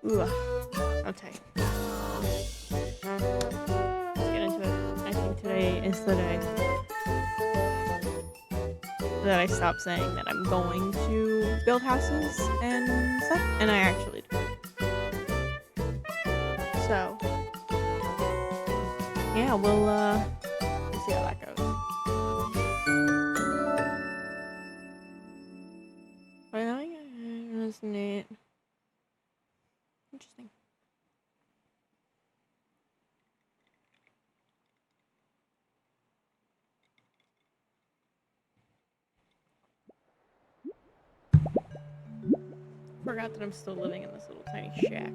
Ooh. Okay. Let's get into it. I think today is the day that I stop saying that I'm going to build houses and stuff, and I actually do. So, yeah, we'll see how that goes. But I think that's neat. Interesting. Forgot that I'm still living in this little tiny shack.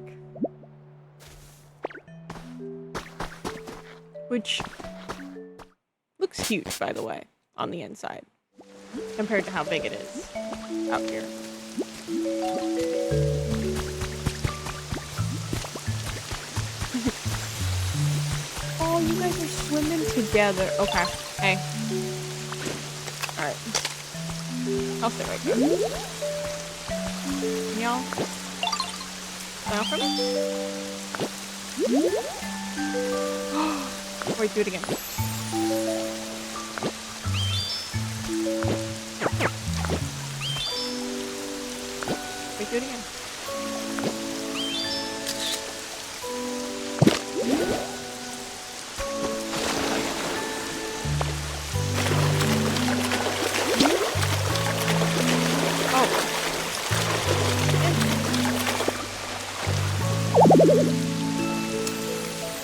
Which looks huge, by the way, on the inside, compared to how big it is out here. Oh, you guys are swimming together. Okay. Hey. Alright. I'll stay right there. Y'all? Smile for me? Wait, do it again. Wait, do it again.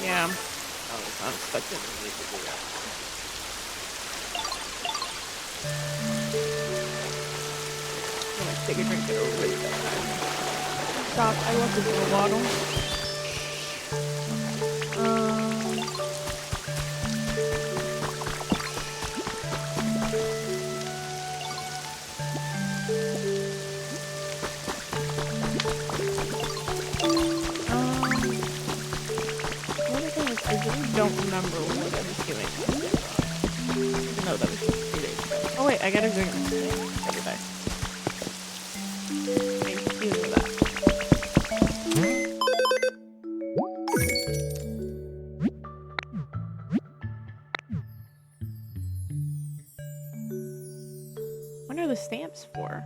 Yeah. I was not expecting me to do that. I'm gonna take a drink and over with that time. Stop. I love this little bottle. I really don't remember what I was doing even though that was just 2 days ago. Oh wait, I gotta drink this thing every day. Excuse me that. What are the stamps for?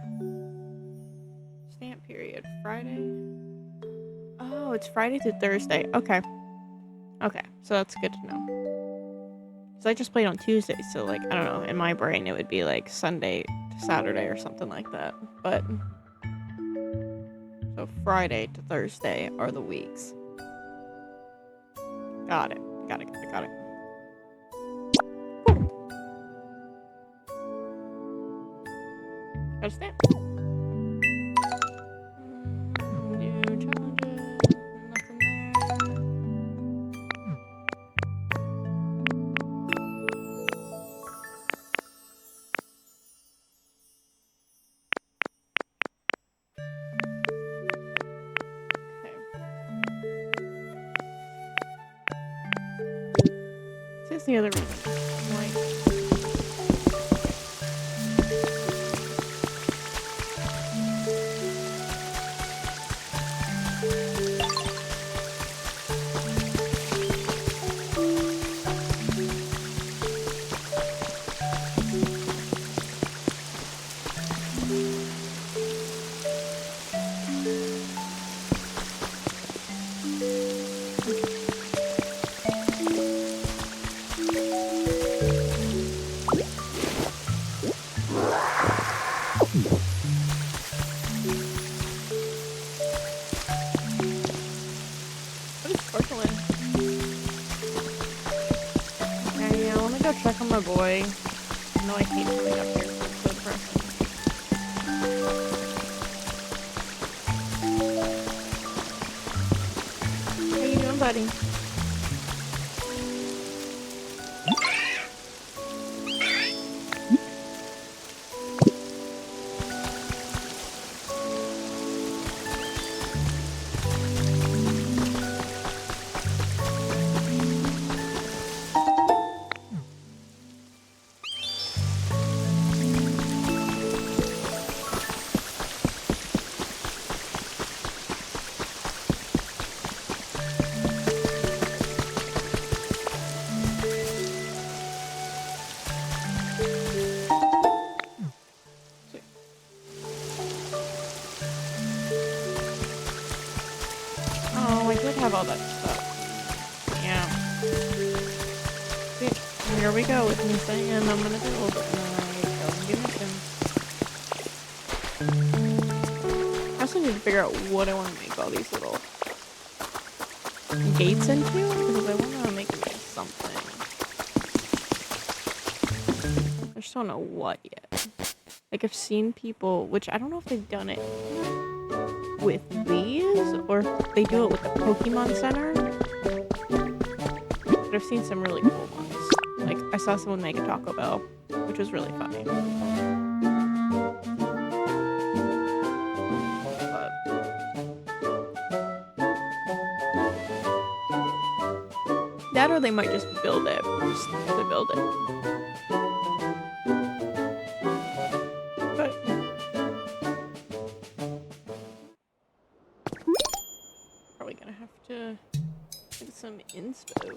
Stamp period. Friday? Oh, it's Friday to Thursday. Okay. Okay, so that's good to know. Because I just played on Tuesday, so, like, I don't know, in my brain it would be, like, Sunday to Saturday or something like that. But, so Friday to Thursday are the weeks. Got it. Got it. Cool. Got a stamp. New challenges. Nothing there. This is the other reason. Like, what is sparkling? Yeah, let me go check on my boy. I know I hate coming up here, so it's so depressing. How you doing, buddy? go with me saying I'm gonna build, and then I go and do missions. I also need to figure out what I want to make all these little gates into, because I want to make them into something. I just don't know what yet. Like, I've seen people, which I don't know if they've done it with these, or if they do it with the Pokemon Center. But I've seen some really cool ones. Like, I saw someone make a Taco Bell, which was really funny. But that, or they might just build it, just to build it. But probably gonna have to get some inspo.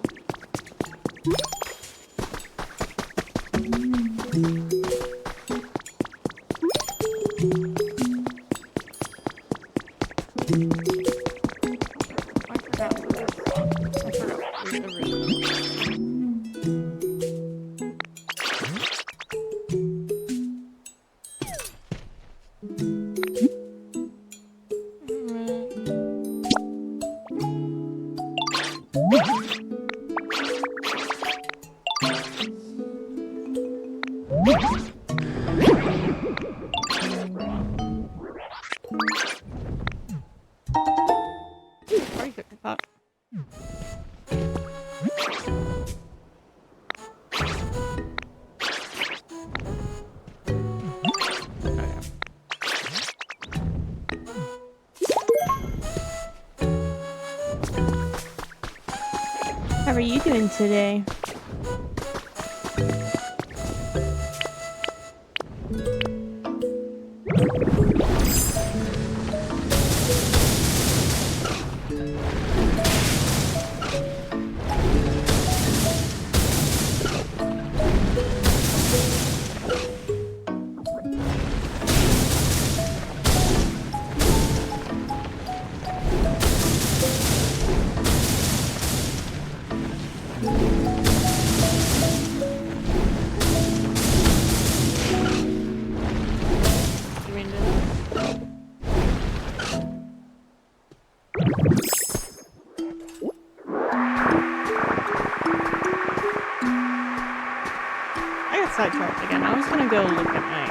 How are you doing today? Sidetracked again. I was gonna go look at my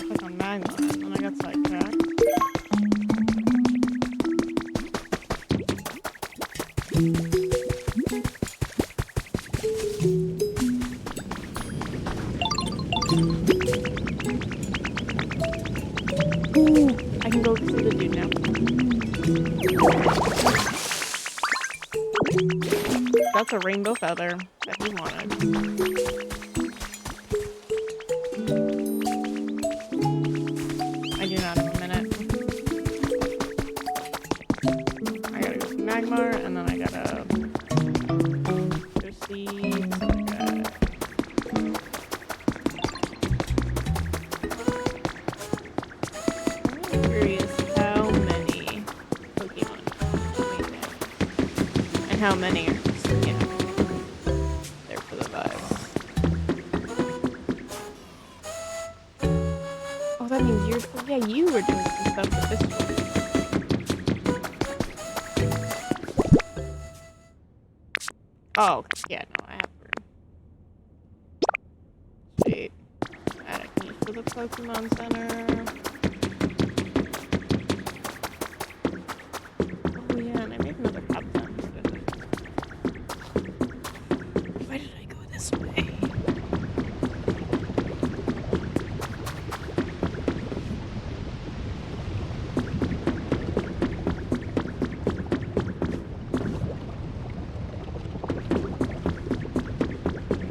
click on Magma, and then I got sidetracked. Ooh, I can go see the dude now. That's a rainbow feather that he wanted. I do not have a minute. I gotta go to Magma, and then I gotta go see. I'm curious how many Pokemon we get, and how many are just, you know, there for the vibes. Oh, that means you're. Yeah, you were doing some stuff with this one. Oh, yeah, no, I have room. Sweet. Add a key for the Pokemon Center. Oh, yeah, and I made another cup then. Why did I go this way?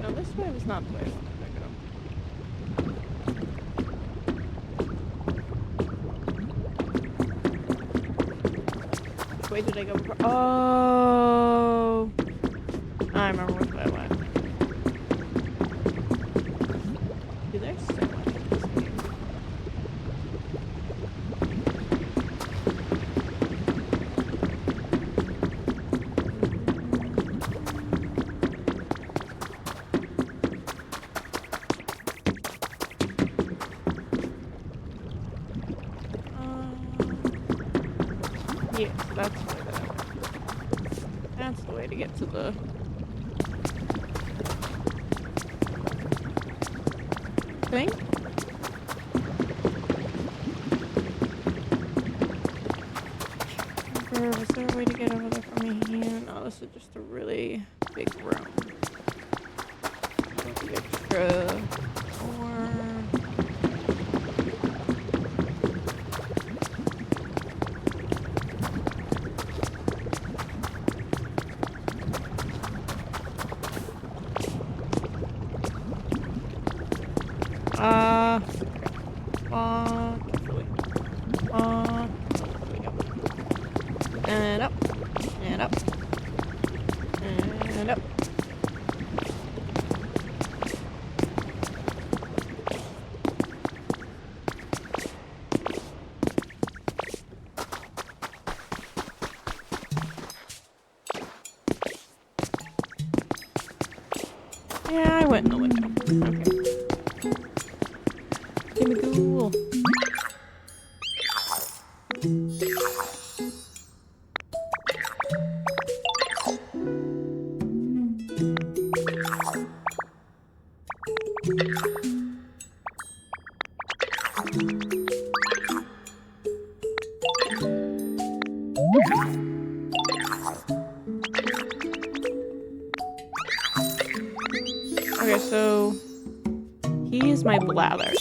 No, this way was not the way I wanted to go. Which way did I go before? Oh! I remember which way I went. Dude, there's so much in this game. Yeah, so that's the way that I went. That's the way to get to the thing. Was there a way to get over there from here? No, this is just a really big room. Extra or carefully. There we go. And up, and up, and up. Yeah, I went in the window. Okay. Give me cool. Okay, so he is my blather.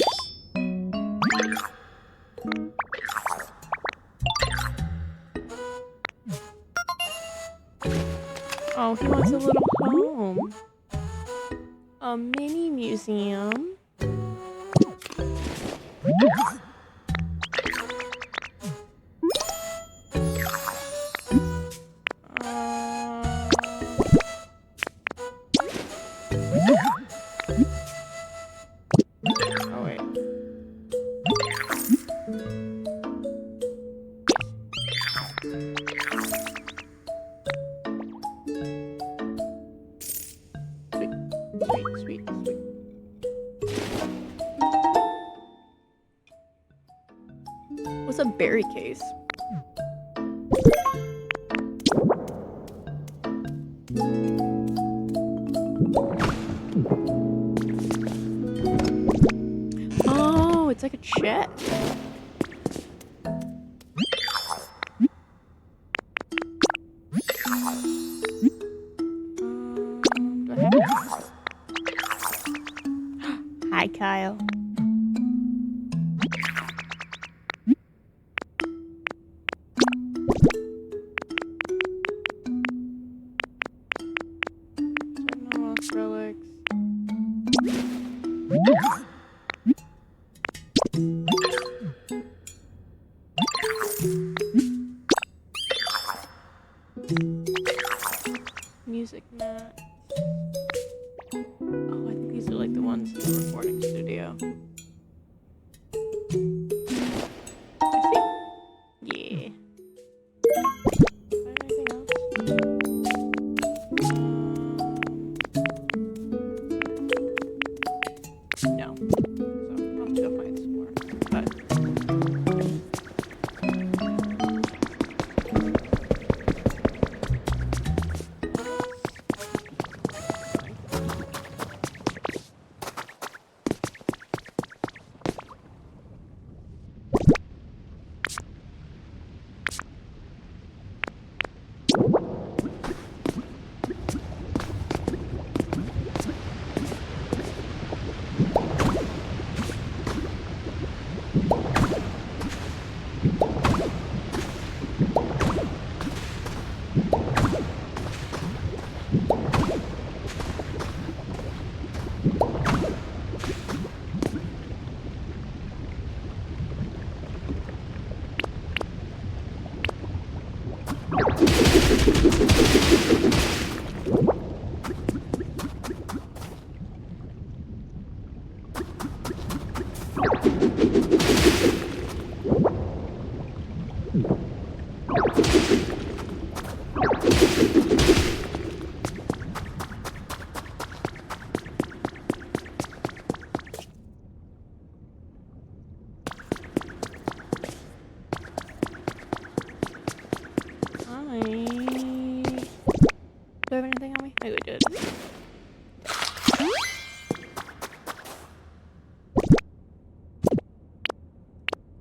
Oh, he wants a little home. A mini museum. Oh, wait. Sweet. What's a berry case? Oh, it's like a chest. Do I have it? Hi, Kyle. Relics. Music mat. Oh, I think these are like the ones in the recording studio. I think. Yeah. Anything else? No. So I'll have to go find some more. But Do I have anything on me? Maybe we did.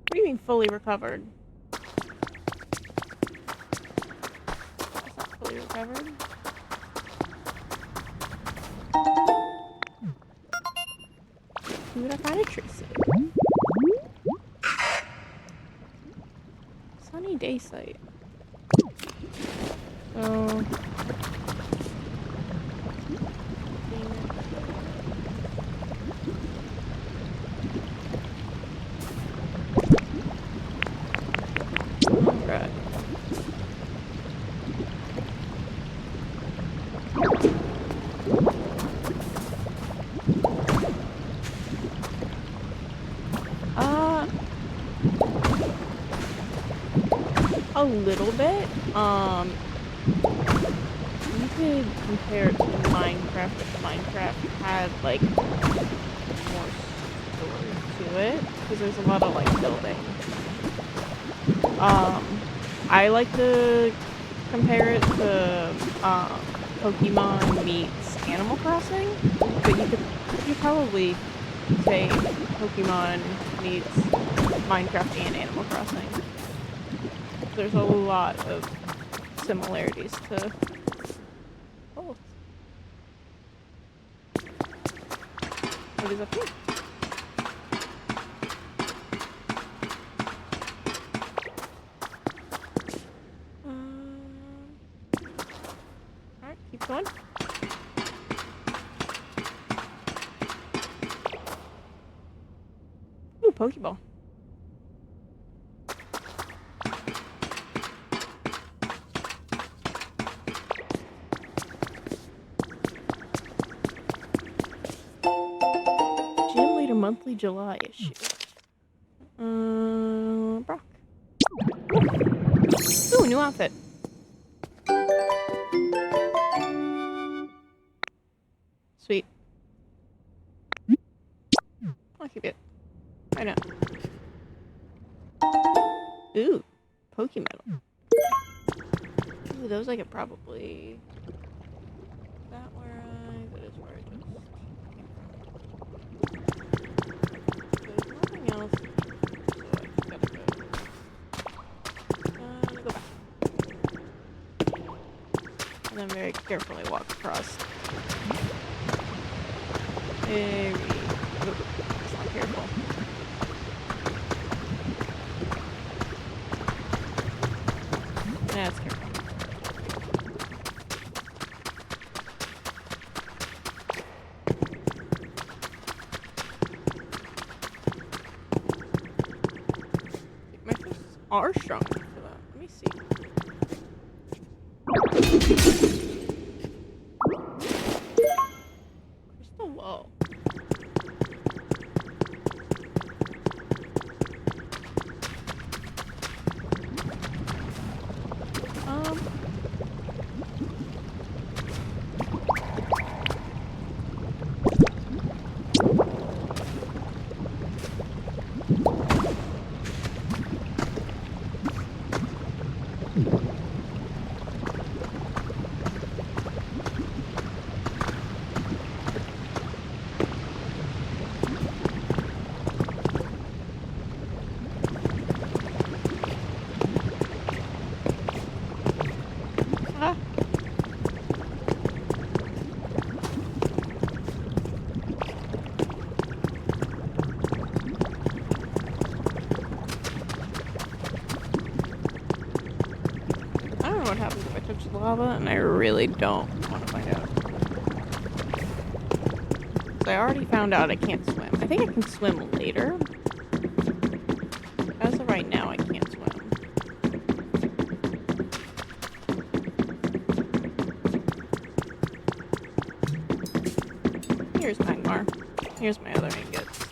What do you mean fully recovered? That's not fully recovered. Dude, I find a tracer. Sunny day site. So... Alright. A little bit. You could compare it to Minecraft if Minecraft had like more story to it, because there's a lot of like building. I like to compare it to Pokemon meets Animal Crossing, but you probably say Pokemon meets Minecraft and Animal Crossing. There's a lot of similarities to both. What is up here? Alright, keep going. Ooh, Pokeball. Monthly July issue. Brock. Ooh, new outfit. Sweet. I'll keep it. Why not? Ooh, Pokemon. Ooh, those I could probably... Is that where that is where I just... Else. So I just gotta go. Go back. And then very carefully walk across. Very... That's not careful. That's careful. Are strong enough for that. Let me see. Crystal wall. What happens if I touch the lava, and I really don't want to find out. So I already found out I can't swim. I think I can swim later. As of right now, I can't swim. Here's Magmar. Here's my other ingots.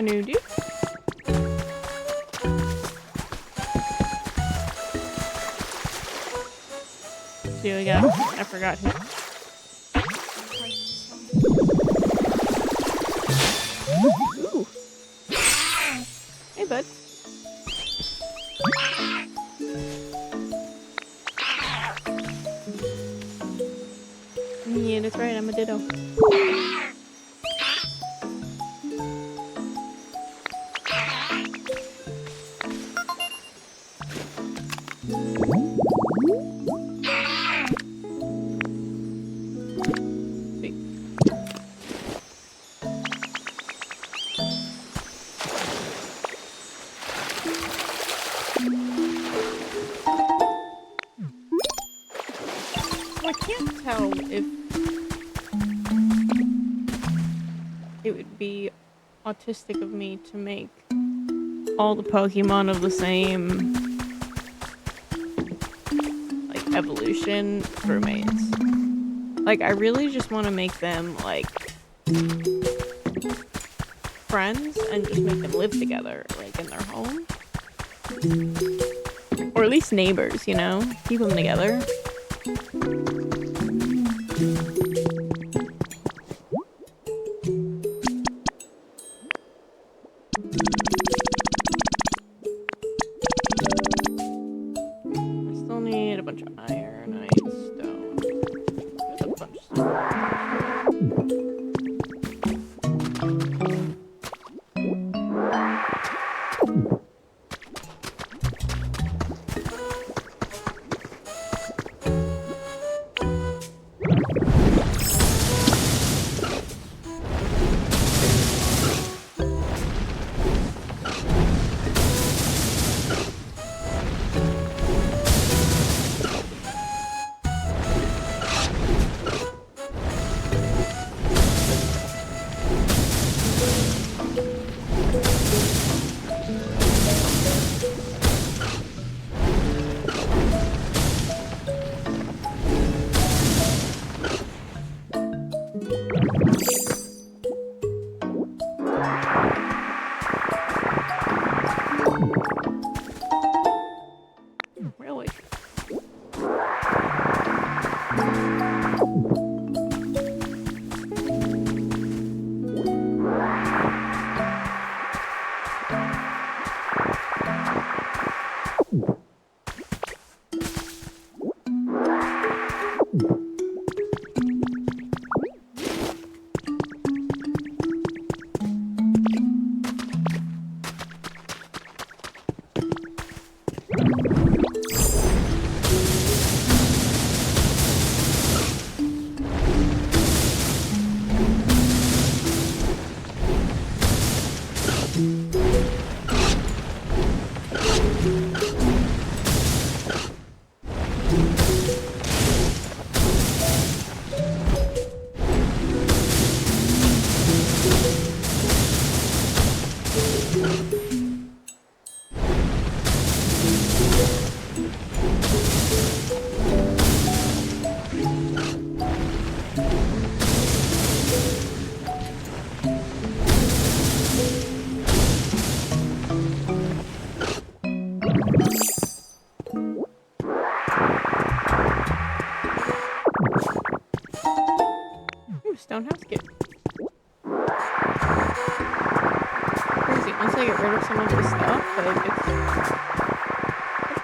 A new dude? See what we got? I forgot who. Ooh. Hey, bud. Yeah, that's right. I'm a ditto. I can't tell if it would be autistic of me to make all the Pokemon of the same like evolution roommates. Like I really just want to make them like friends and just make them live together like in their home. Or at least neighbors, you know? Keep them together. Stone house kit. Crazy. Once I get rid of some of the stuff, like it's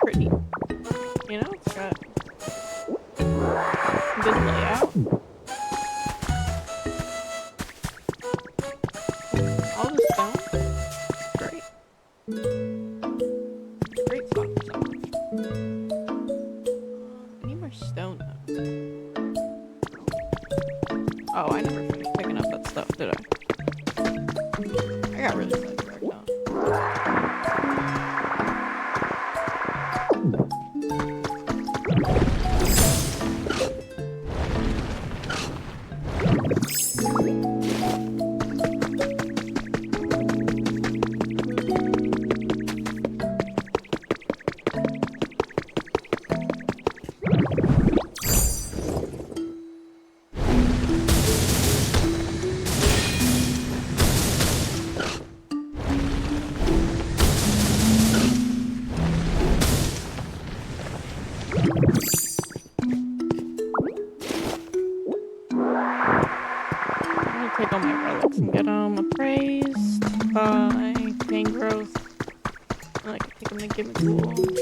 pretty. You know, it's got good layout. All the stone, great. Great spot for someone. I need more stone though. Oh, I never finished picking up that stuff, did I? I got really sidetracked now. take all my relics and get them appraised by main growth. And I can take them to Gimmickle.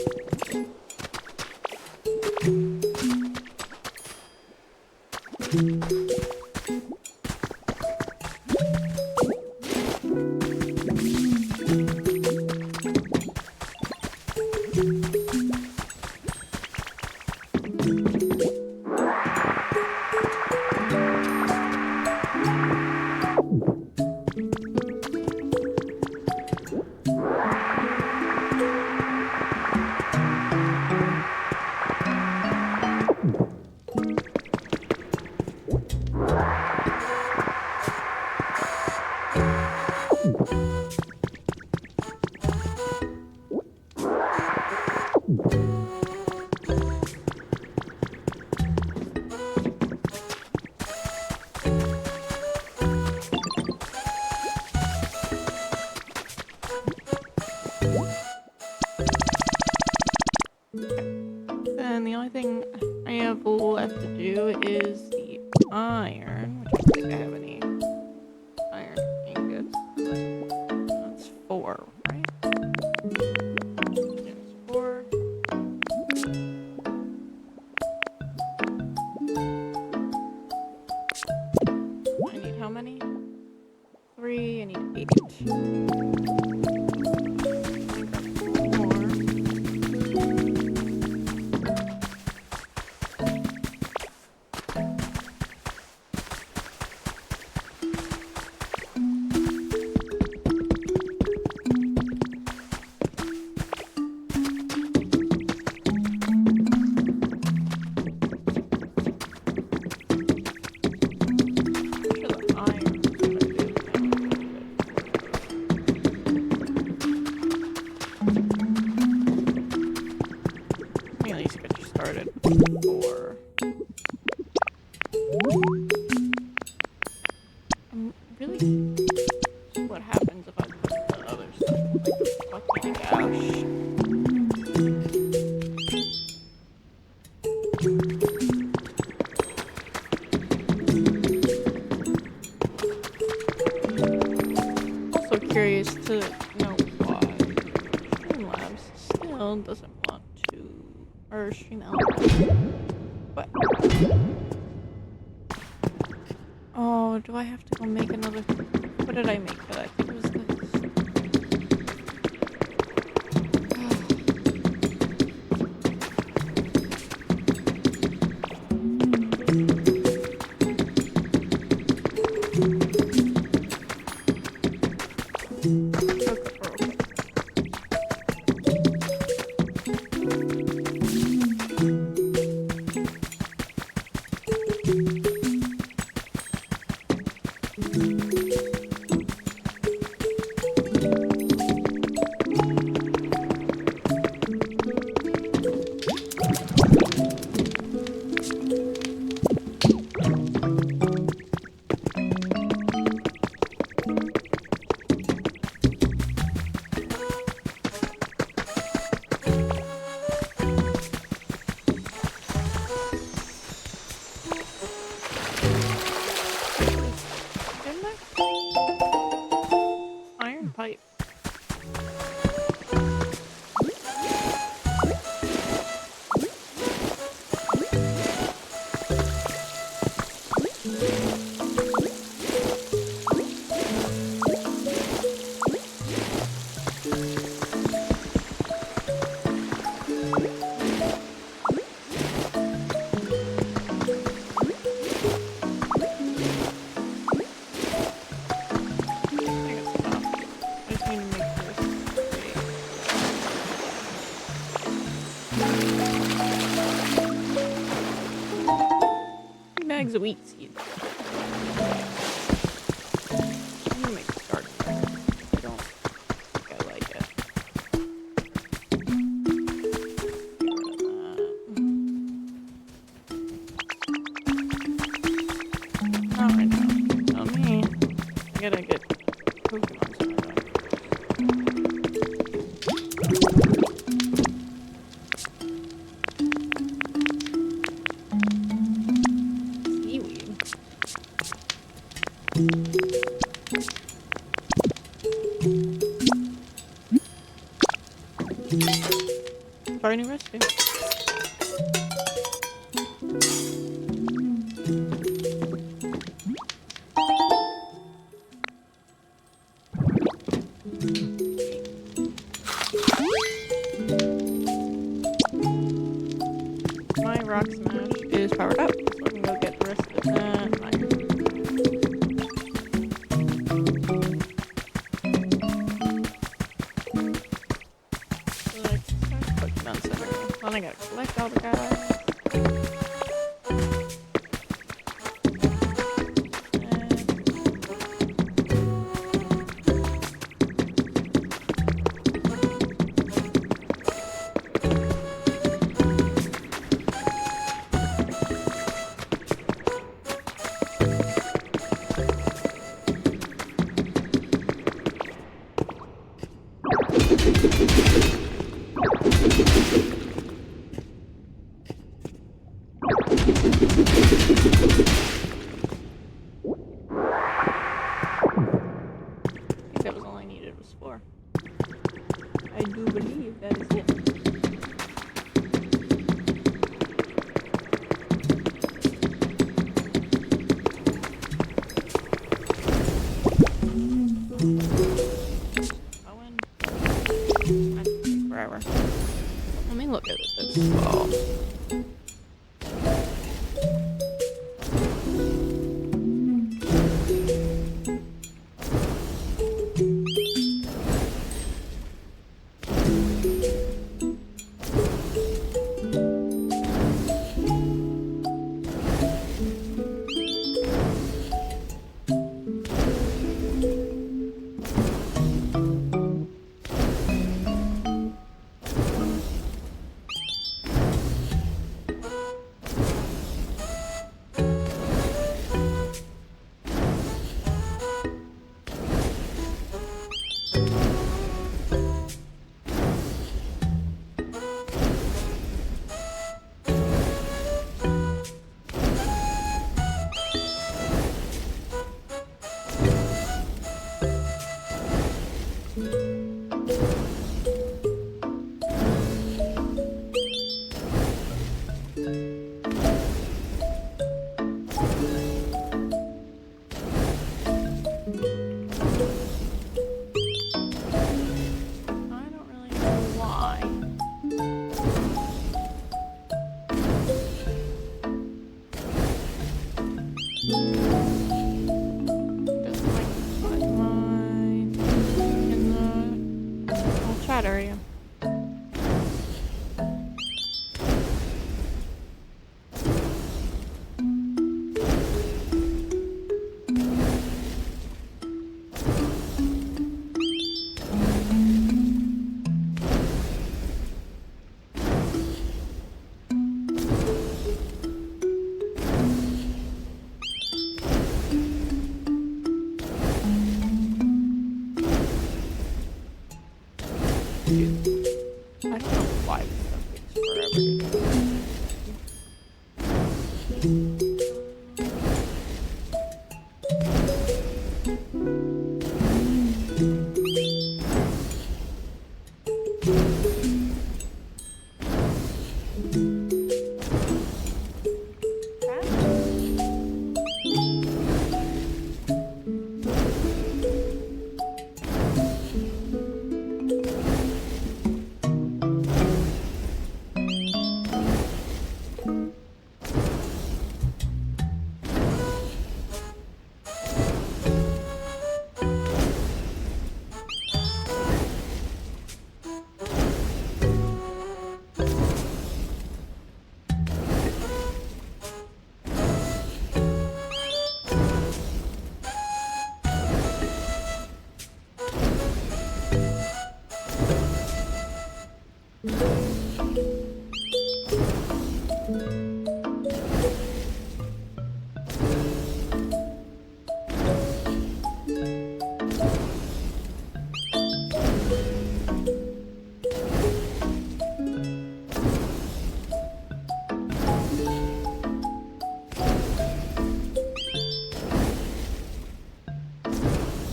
Then the only thing I have left to do is the iron, which I don't think I have any iron ingots. That's 4, right? Yes, 4. I need how many? 3, I need 8. What happens if I put the other stuff? Like, fucking gosh. Also curious to know why Streamlabs still doesn't want to, or Streamelements. What? Oh, do I have to go make another? What did I make for that? I think it was this. Pipe. Bags of wheat seeds. I'm gonna make a start. I don't think I like it. Not right now. Tell me. I gotta get Pokemon somewhere. Try a new recipe. My rock smash is powered up, so I can go get the rest of that iron. So let's start cooking on Saturday. Then I gotta collect all the guys. That was all I needed was 4. I do believe that is it. Owen. That takes forever. Let me look at this. Oh. Chat area. I don't know why this stuff takes forever to do.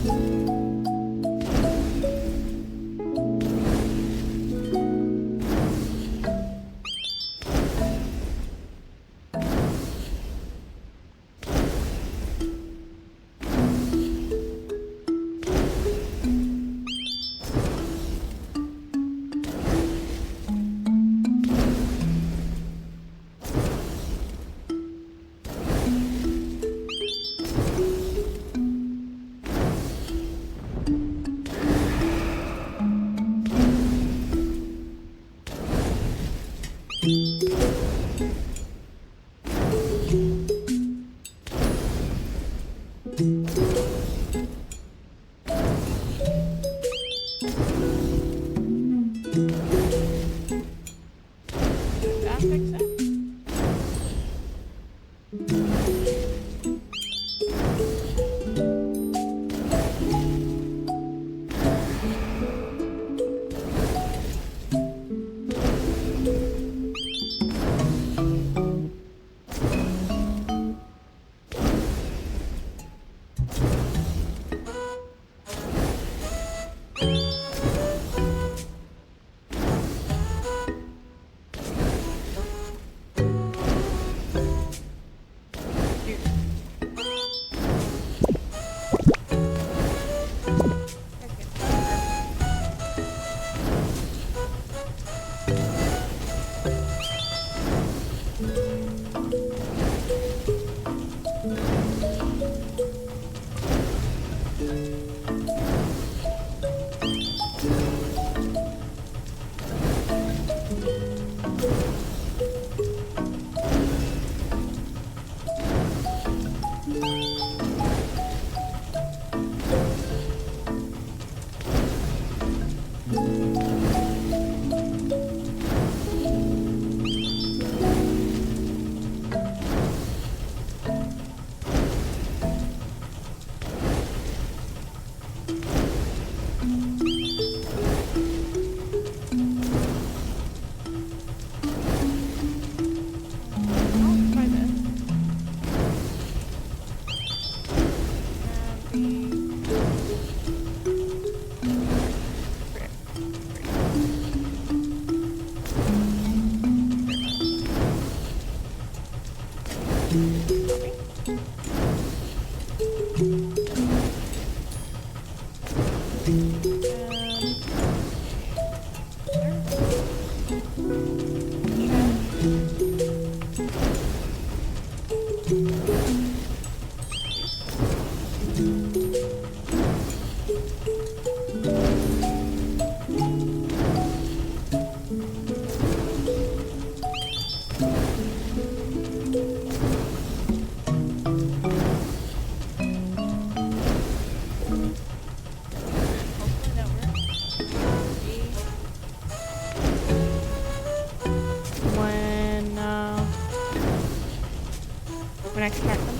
That fix it? When I extract them.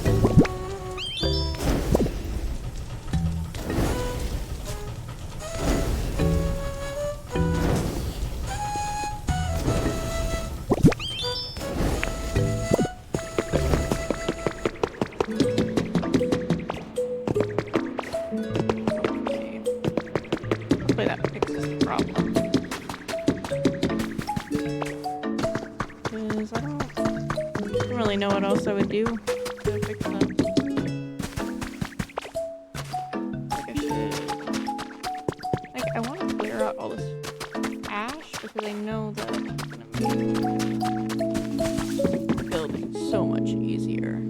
Hopefully that fixes the problem. Because I don't really know what else I would do to fix that. Like I should... Like, I want to clear out all this ash because I know that it's going to make building so much easier.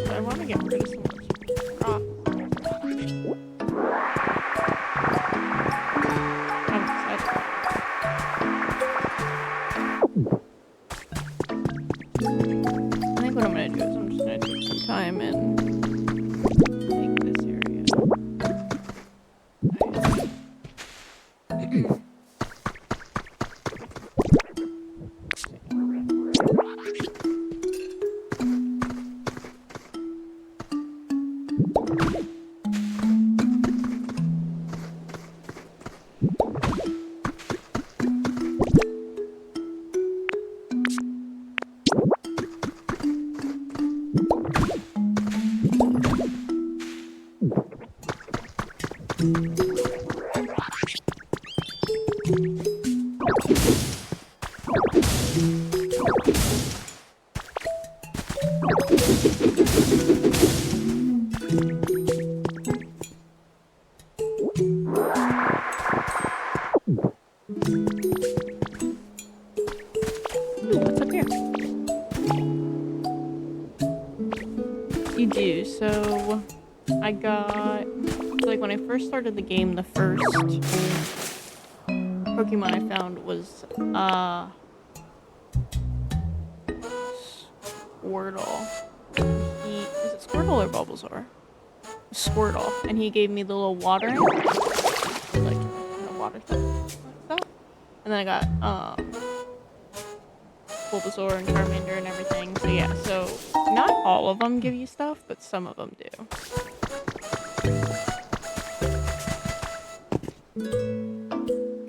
I want to get rid of some of this rock. I'm excited. I think what I'm gonna do is I'm just gonna take some time and make this area. What's up here? You do, so I got, like when I first started the game, the first Pokemon I found was, Squirtle. Is it Squirtle or Bulbasaur? Squirtle, and he gave me the little water, like, water stuff like that. And then I got, Bulbasaur and Charmander and everything. So yeah, so not all of them give you stuff, but some of them do.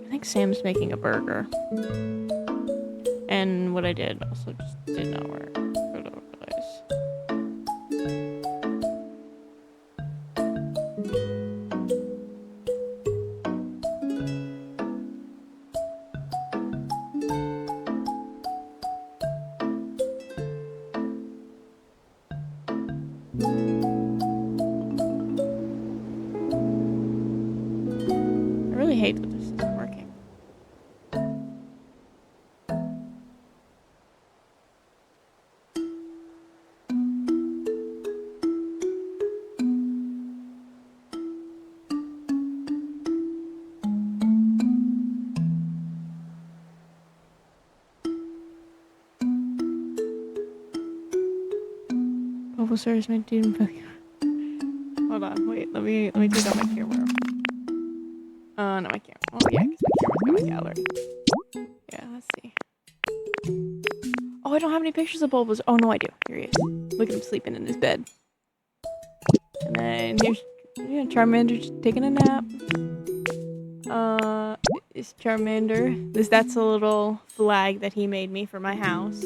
I think Sam's making a burger. And what I did also just did not work. All over the place. I really hate that this isn't working. Bulbasaur is meant to do Pokemon. Hold on, wait, let me take out my camera. No, I can't. Oh yeah, because my camera's got my gallery. Yeah, let's see. Oh, I don't have any pictures of Bulbasaur. Oh no, I do. Here he is. Look at him sleeping in his bed. And then here's Charmander just taking a nap. Is Charmander. That's a little flag that he made me for my house.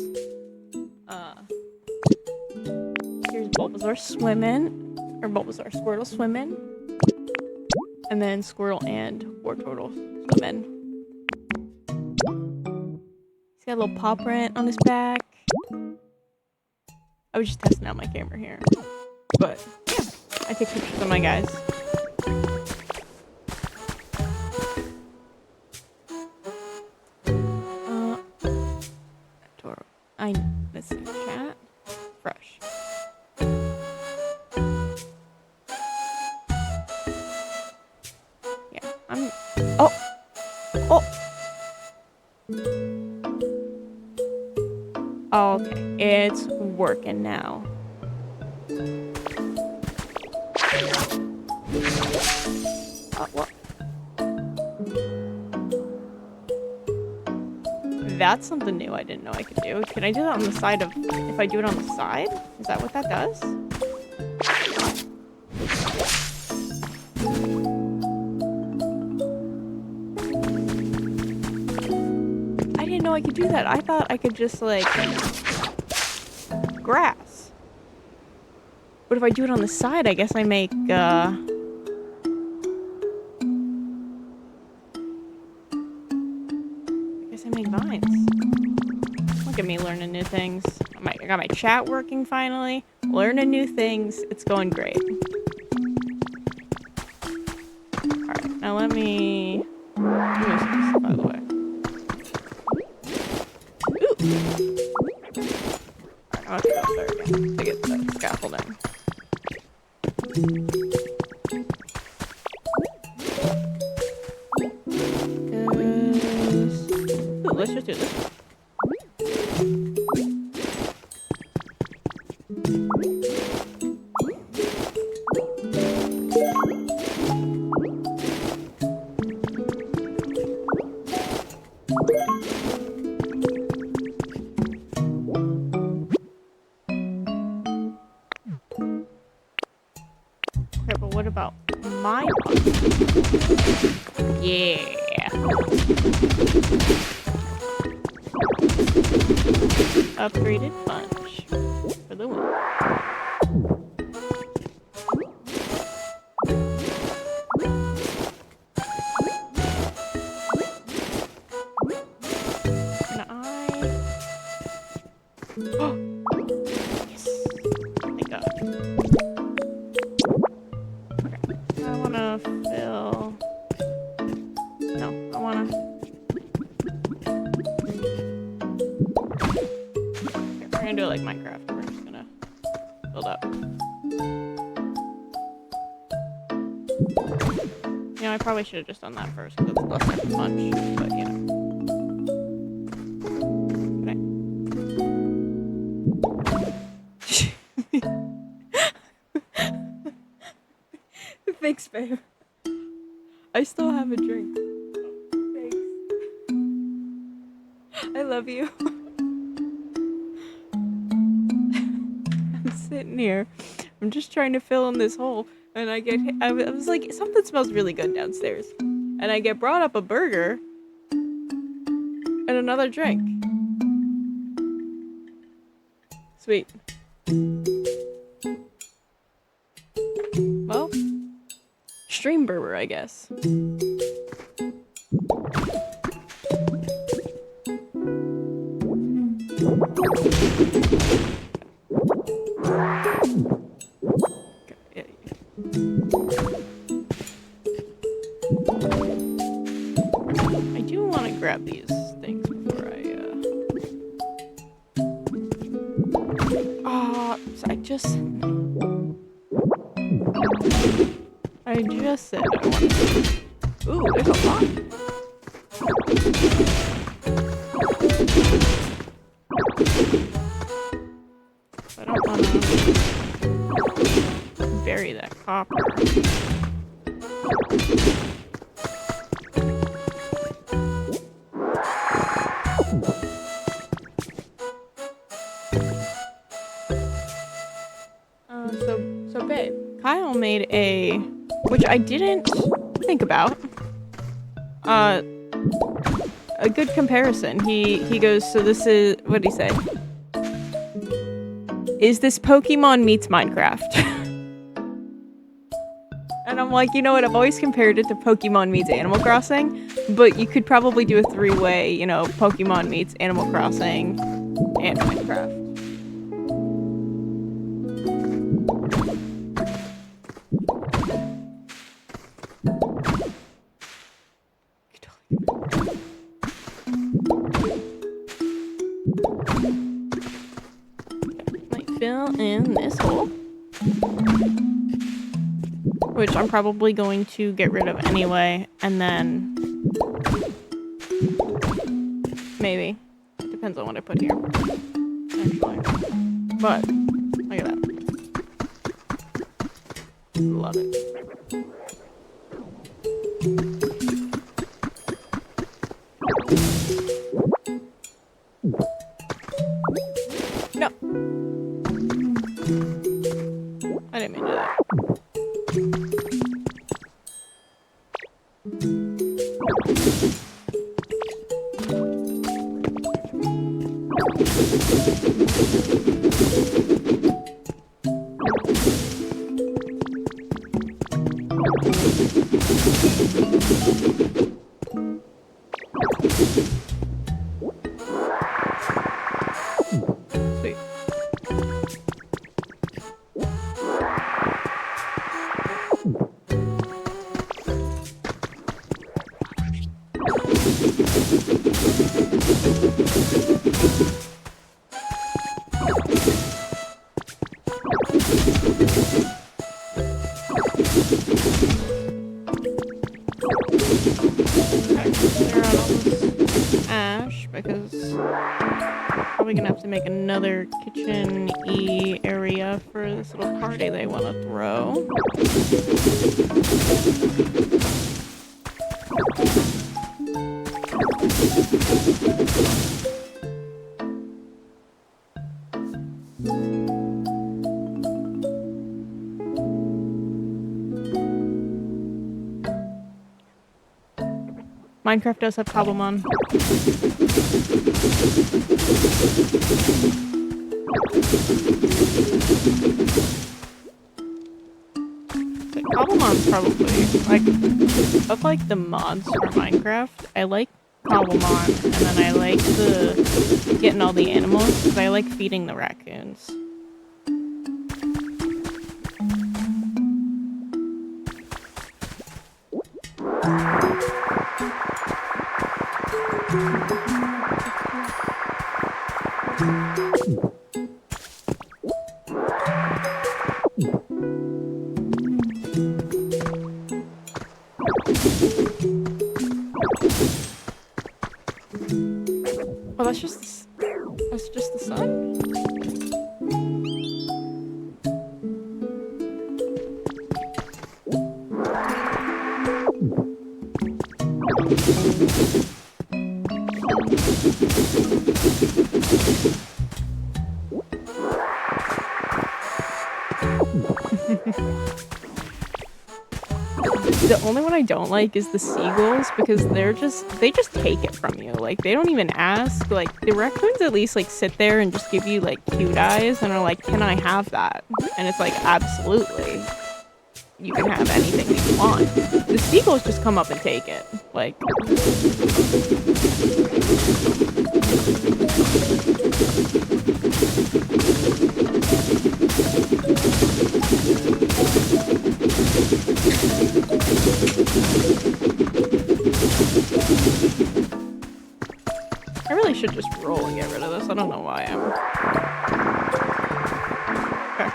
Here's Bulbasaur swimming. Or Squirtle swimming. And then Squirtle and Wartortle swimming. He's got a little paw print on his back. I was just testing out my camera here. But, yeah. I take pictures of my guys. Let's see, chat. Fresh. Yeah, I'm... Oh! Oh, okay. It's working now. What? that's something new I didn't know I could do. Can I do that on the side of... If I do it on the side? Is that what that does? I didn't know I could do that. I thought I could just, like... grass. But if I do it on the side, I guess I make, I guess I make vines. Look at me learning new things. I got my chat working finally. Learning new things. It's going great. Alright, now let me... move this, by the way. Ooh! Alright, I'll have to go up there again to get the scaffolding. Ooh, let's just do this. Okay, but what about my one? Yeah. Upgraded punch for the win. Can I... Oh! Yes! Thank God. Okay. I wanna fill... No, I wanna... We're gonna do it like Minecraft. We're just gonna build up. You know, I probably should have just done that first because it's less like a punch, but you know. Thanks, babe. I still have a drink. Thanks. I love you. I'm sitting here. I'm just trying to fill in this hole. And I was like, something smells really good downstairs. And I get brought up a burger. And another drink. Sweet. Well. Stream burger, I guess. I do want to grab these things before so I just said I wanted to... Ooh, there's a lot. I don't want to bury that copper. So babe, Kyle made a... which I didn't think about. A good comparison. He goes, so this is... What did he say? Is this Pokemon meets Minecraft? And I'm like, you know what? I've always compared it to Pokemon meets Animal Crossing. But you could probably do a three-way, you know, Pokemon meets Animal Crossing and Minecraft. Fill in this hole, which I'm probably going to get rid of anyway, and then maybe it depends on what I put here, actually. But look at that, love it. Sweet. Clear out all this ash because probably gonna have to make another kitchen-y area for this little party they want to throw. Minecraft does have Cobblemon. Okay, Cobblemon's probably like of like the mods for Minecraft. I like Cobblemon, and then I like the getting all the animals because I like feeding the raccoons. Oh, that's just the sun? The only one I don't like is the seagulls because they just take it from you. Like they don't even ask. Like the raccoons at least like sit there and just give you like cute eyes and are like, "Can I have that?" And it's like, "Absolutely. You can have anything that you want." The seagulls just come up and take it. Like I really should just roll and get rid of this. I don't know why I'm... Okay.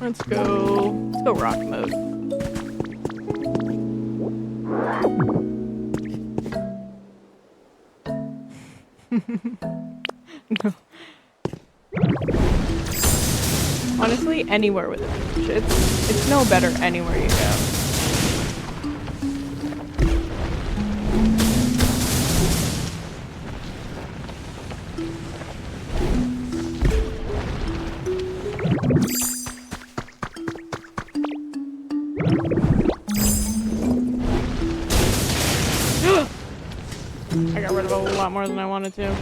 Let's go rock mode. No. Honestly, anywhere with a beach. It's no better anywhere you go. I got rid of a lot more than I wanted to.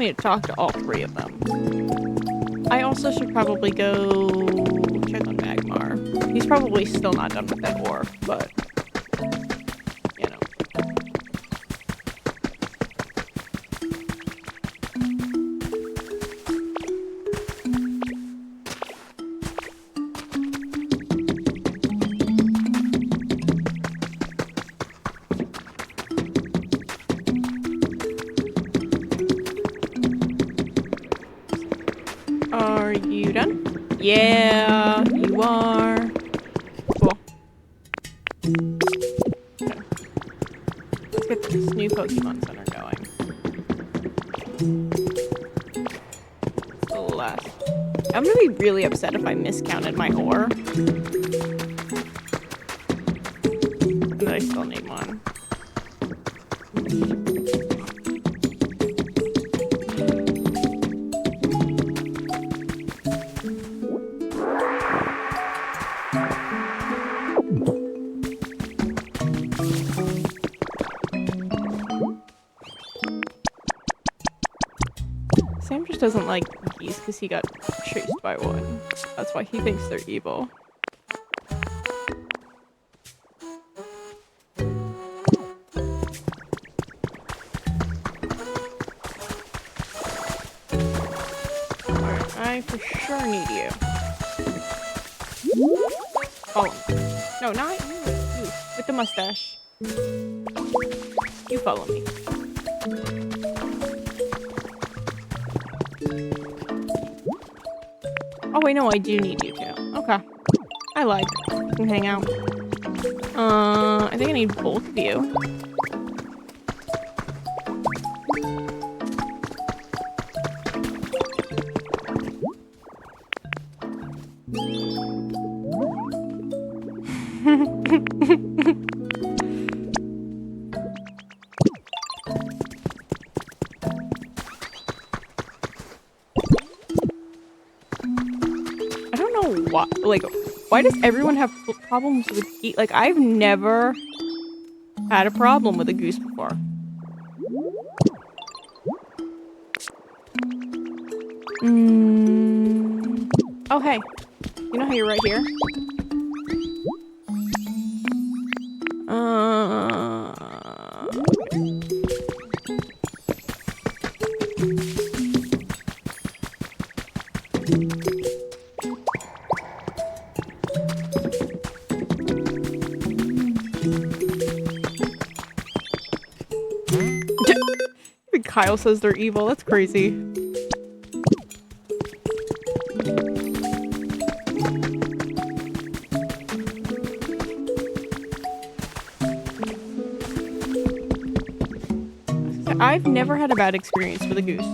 need to talk to all 3 of them. I also should probably go check on Magmar. He's probably still not done with that ore, but you know. Are you done? Yeah, you are. Cool. Okay. Let's get this new Pokemon Center going. It's the last. I'm gonna be really upset if I miscounted my ore. And I still need one. Sam just doesn't like geese because he got chased by one. That's why he thinks they're evil. Alright, I for sure need you. Follow me. No, not you. You. With the mustache. You follow me. Oh wait, no, I do need you too. Okay. I lied. We can hang out. I think I need both of you. Why does everyone have problems with geese? Like, I've never had a problem with a goose before. Oh, hey. You know how you're right here? Kyle says they're evil. That's crazy. I've never had a bad experience with a goose.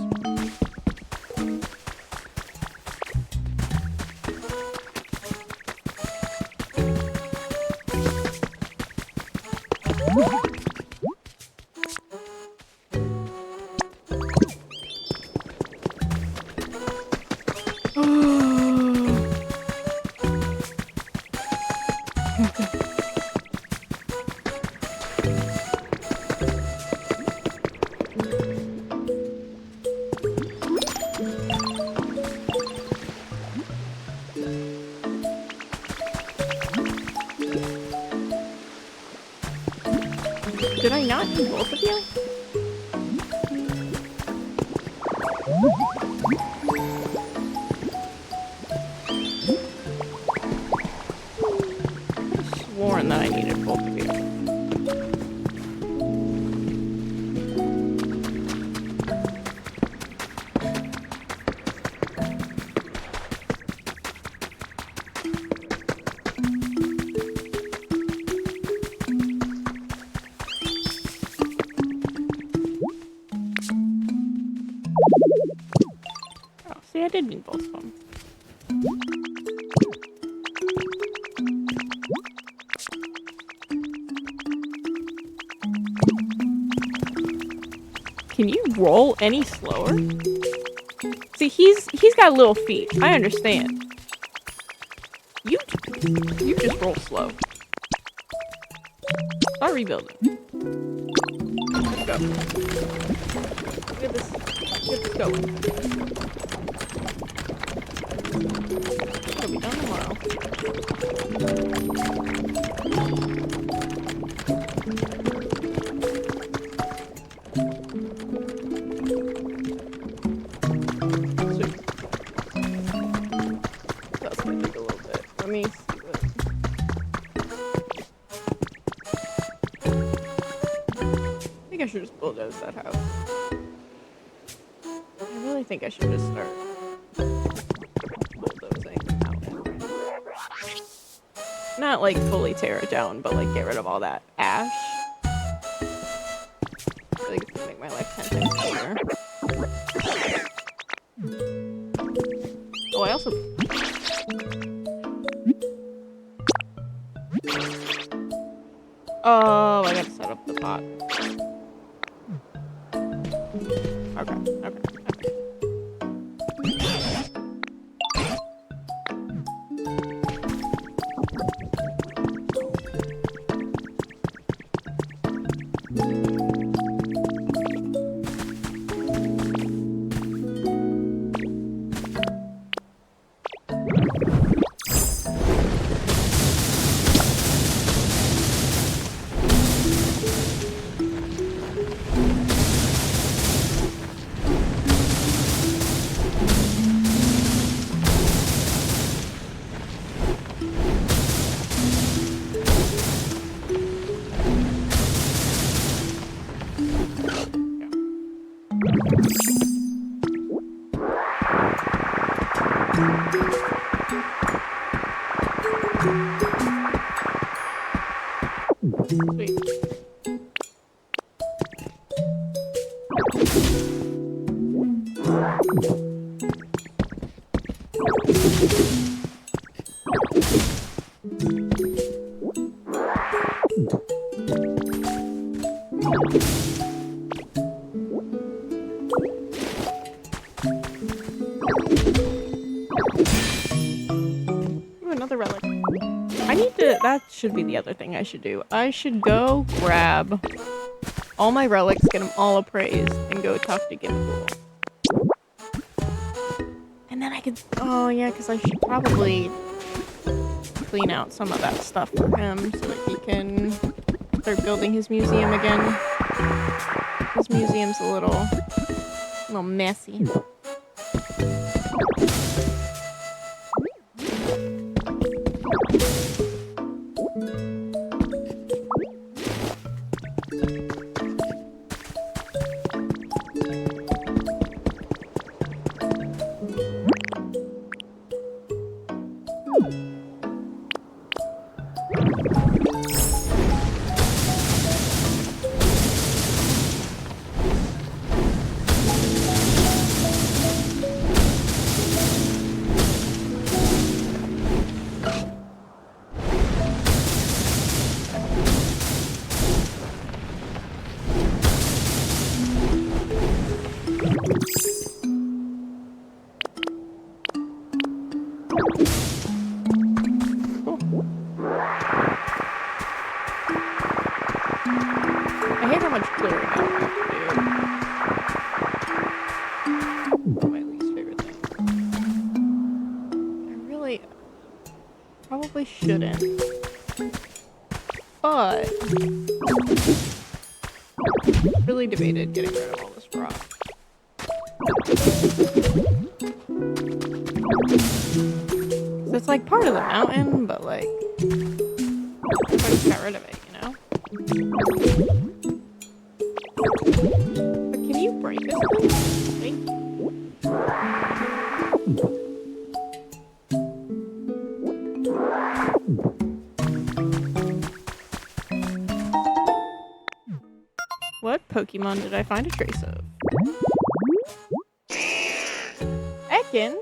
Did I not need both of you? I could have sworn that I needed both of you. I did need both of them. Can you roll any slower? See, he's got little feet. I understand. You just roll slow. Start rebuilding. Let's go. Get this going. It'll be done tomorrow. Sweet. That's gonna take a little bit. Let me see what. I think I should just bulldoze that house. I really think I should just start bulldozing the mountain. Not like fully tear it down, but like get rid of all that ash. I feel like it's gonna make my life 10 times easier. Oh, I also... Oh, I gotta set up the pot. Okay. Sweet. Ooh, another relic. I need to, that should be the other thing I should do. I should go grab all my relics, get them all appraised, and go talk to Gimpool. And then I could, oh yeah, because I should probably clean out some of that stuff for him so that he can start building his museum again. His museum's a little messy. I hate how much clearing I have to do. My least favorite thing. I really probably shouldn't. But really debated getting rid of all this rock. It's like part of the mountain, but like I just got rid of it, you know? But can you break this thing? Thank you. What Pokemon did I find a trace of? Ekans?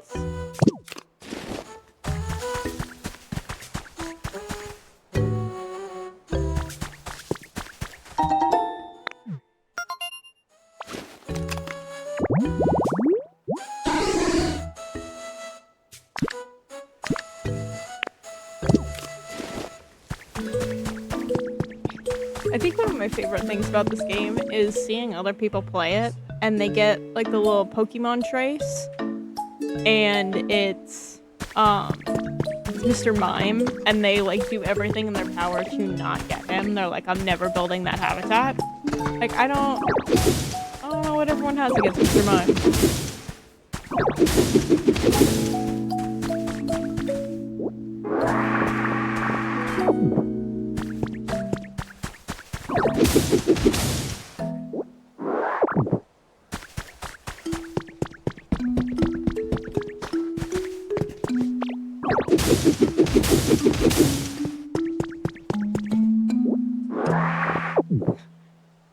I think one of my favorite things about this game is seeing other people play it, and they get like the little Pokemon trace, and it's Mr. Mime, and they like do everything in their power to not get him. They're like, I'm never building that habitat. Like I don't know what everyone has against Mr. Mime.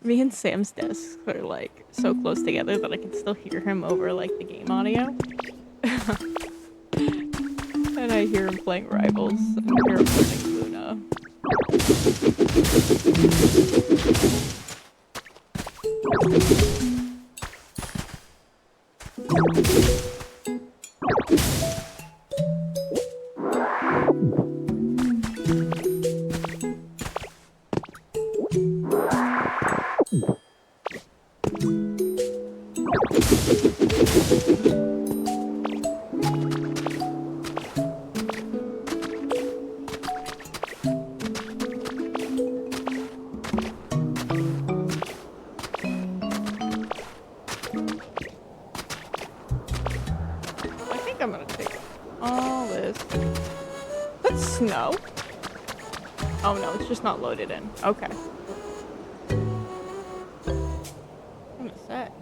Me and Sam's desks are like so close together that I can still hear him over like the game audio. And I hear him playing Rivals, and I hear him playing Luna. I'm gonna take all this. That's snow? Oh no, it's just not loaded in. Okay. What is that?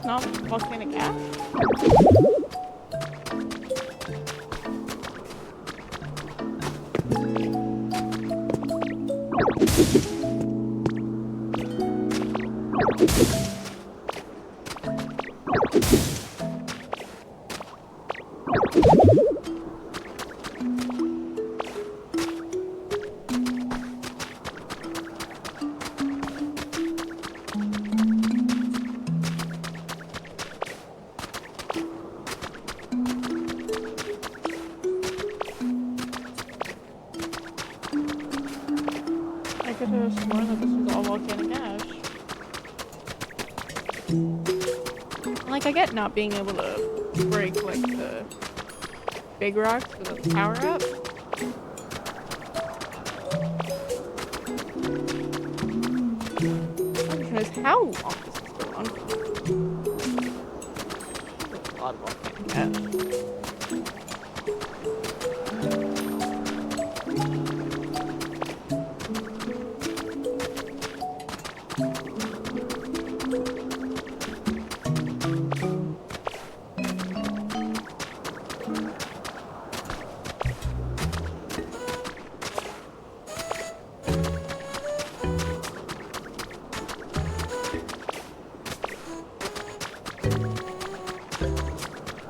Not volcanic ash? I could have sworn that this was all volcanic ash. Like, I get not being able to break, like, the big rocks for the power up. My question is, how long does this go on for? There's a lot of volcanic ash.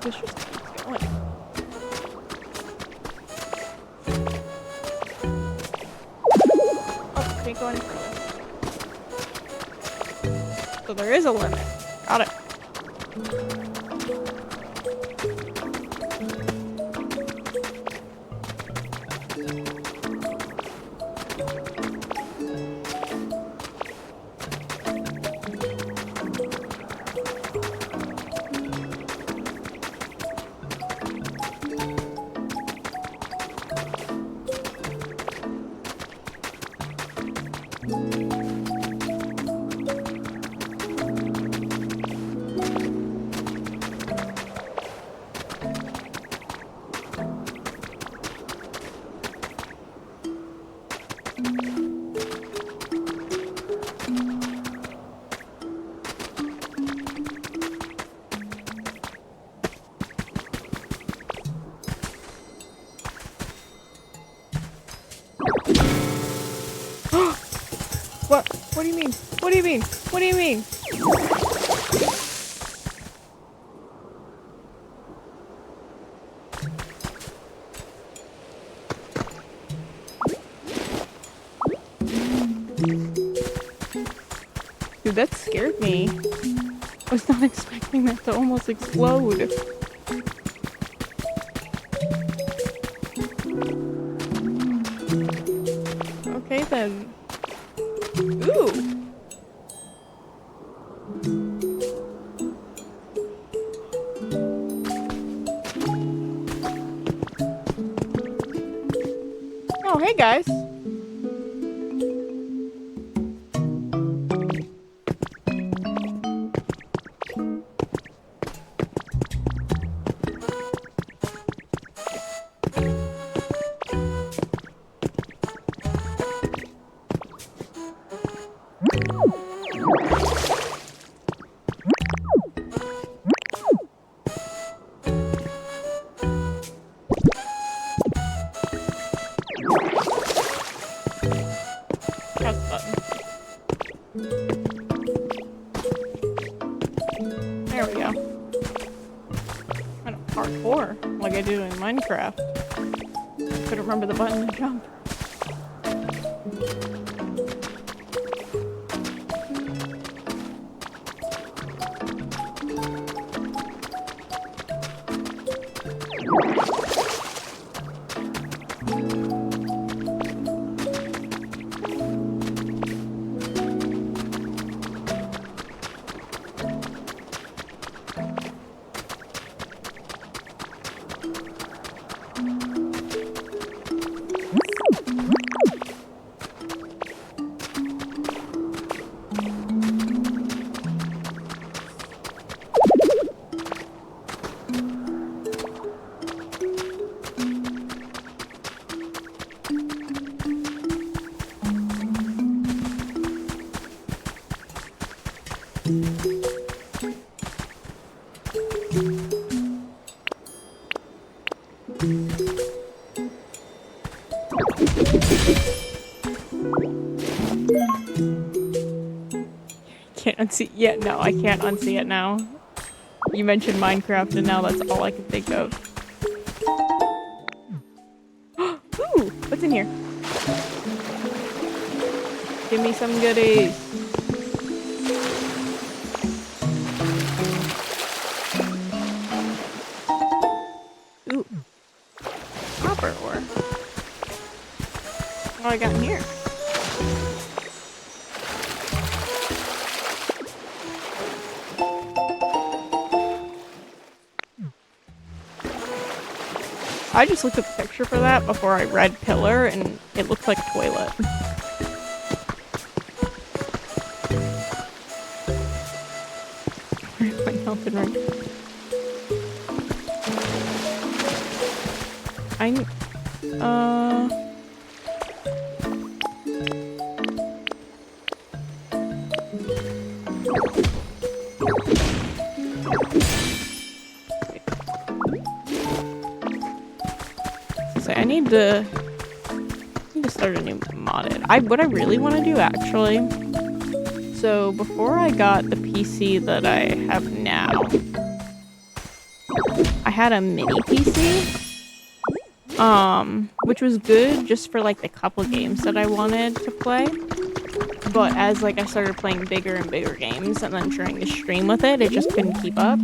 This just keeps going. Oh, can't go any further. So there is a limit. Got it. What? Wait. What do you mean? What do you mean? What do you mean? Dude, that scared me. I was not expecting that to almost explode. Okay then. Ooh! Oh, hey guys! Press the button. There we go. I don't parkour like I do in Minecraft. Couldn't remember the button to jump. Can't unsee. Yeah, no, I can't unsee it now. You mentioned Minecraft, and now that's all I can think of. Ooh, what's in here? Give me some goodies. Ooh, copper ore. What I got in here? I just looked at the picture for that before I read pillar, and it looked like a toilet. Where's my mountain ring? I need to start a new modded. What I really want to do actually. So before I got the PC that I have now, I had a mini PC, which was good just for like the couple games that I wanted to play. But as like I started playing bigger and bigger games and then trying to stream with it, it just couldn't keep up.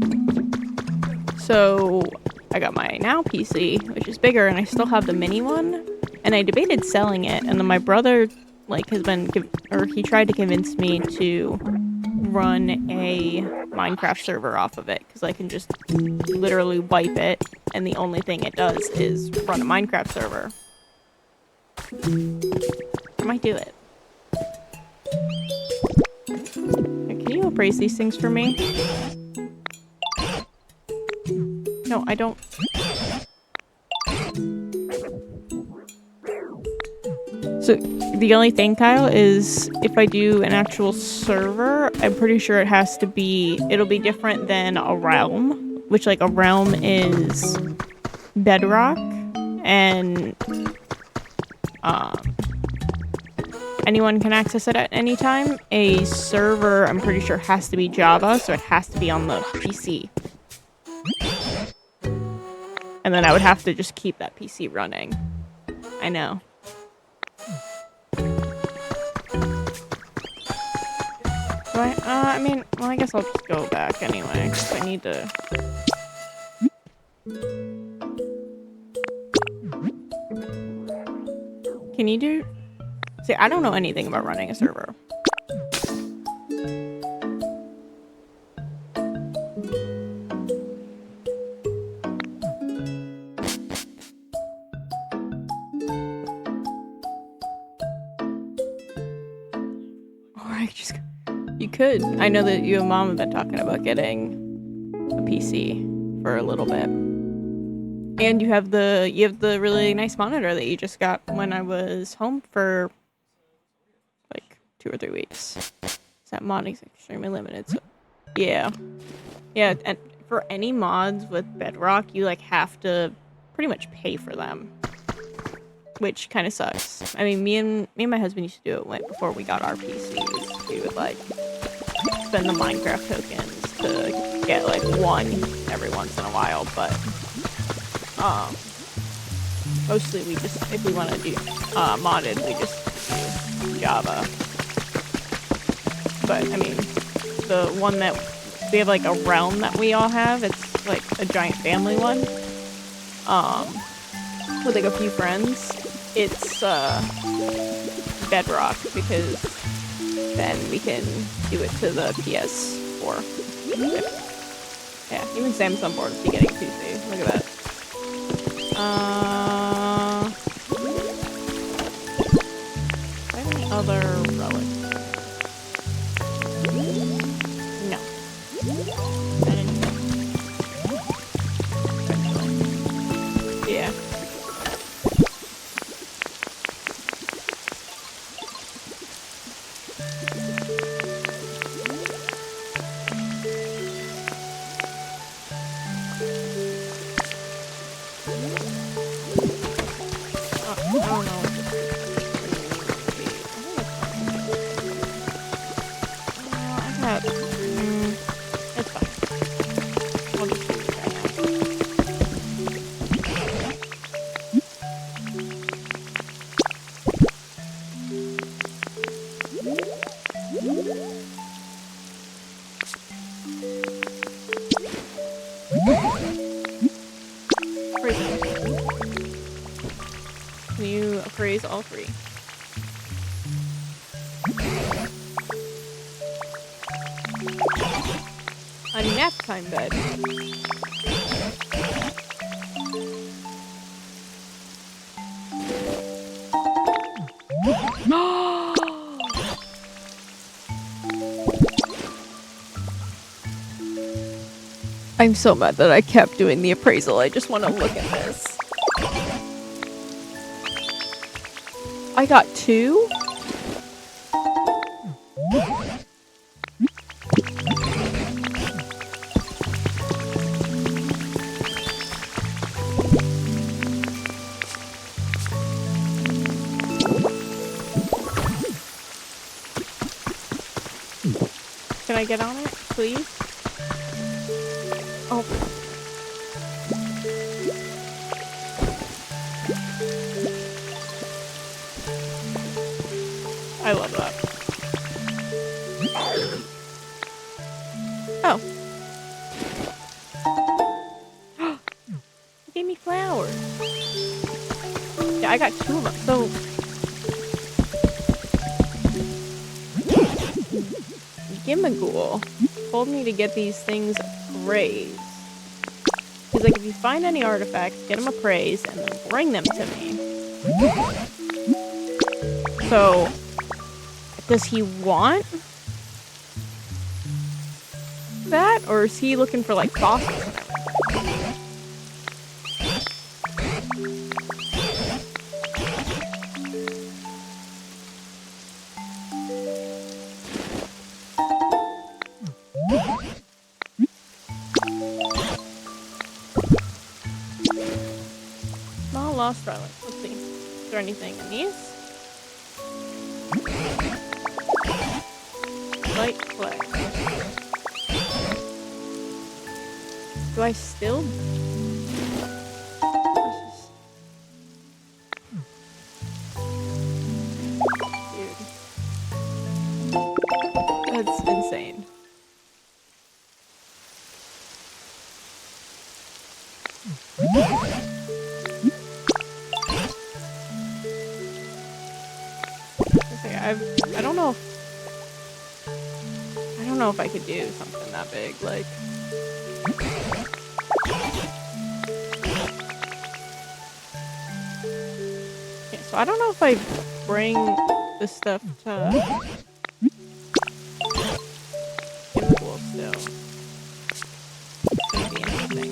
So I got my now PC, which is bigger, and I still have the mini one. And I debated selling it, and then my brother, like, he tried to convince me to run a Minecraft server off of it, because I can just literally wipe it, and the only thing it does is run a Minecraft server. I might do it. Can you appraise these things for me? No, I don't. So, the only thing, Kyle, is if I do an actual server, I'm pretty sure it'll be different than a realm, which, like, a realm is bedrock, and anyone can access it at any time. A server, I'm pretty sure, has to be Java, so it has to be on the PC. And then I would have to just keep that PC running. I know. I mean, well, I guess I'll just go back anyway, because I need to... Can you do... See, I don't know anything about running a server. Alright, just... You could. I know that you and Mom have been talking about getting a PC for a little bit. And you have the really nice monitor that you just got when I was home for like 2 or 3 weeks. That mod is extremely limited, so yeah. Yeah, and for any mods with Bedrock, you like have to pretty much pay for them. Which kind of sucks. I mean, me and my husband used to do it before we got our PCs. We would like spend the Minecraft tokens to get like one every once in a while, but mostly we just, if we want to do modded, we just do Java. But I mean, the one that we have, like a realm that we all have, it's like a giant family one, with like a few friends. It's Bedrock, because then we can do it to the PS4. Yeah, even Samsung boards be getting 2C. Look at that. Do I have any other relics? No. Yeah. Can you appraise all 3? A nap time bed. I'm so mad that I kept doing the appraisal. I just want to look at this. I got 2? Can I get on it, please? Oh. I love that. Oh. He gave me flowers. Yeah, I got 2 of them. So Gimagool told me to get these things appraised. He's like, if you find any artifacts, get them appraised and then bring them to me. So, does he want that? Or is he looking for like fossils and everything? Small lost relic. Let's see. Is there anything in these? Fight play. Do I still? Dude. That's insane. Okay, I don't know if I could do something that big, like. Yeah, so I don't know if I bring this stuff to chemical still. It's gonna be interesting.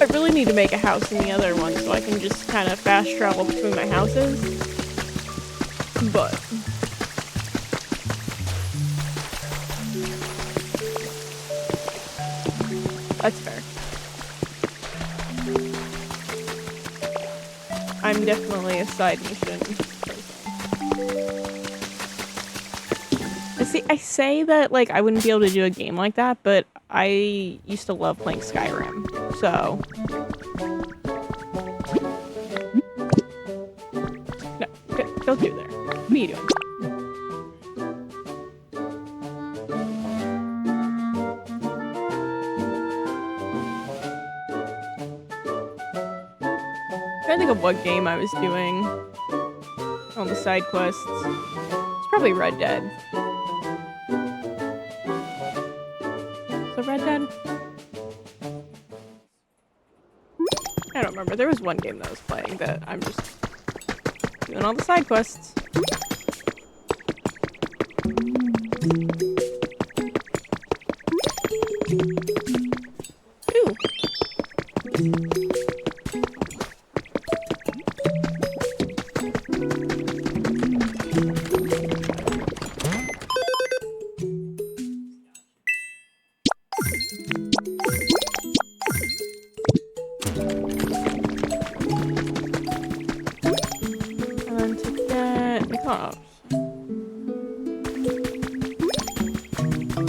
I really need to make a house in the other one so I can just kind of fast travel between my houses. But that's fair. I'm definitely a side mission person. See, I say that like I wouldn't be able to do a game like that, but I used to love playing Skyrim, so. No, don't do there. What are you doing? I'm trying to think of what game I was doing on the side quests. It's probably Red Dead. So Red Dead? I don't remember. There was one game that I was playing that I'm just doing all the side quests. Ooh.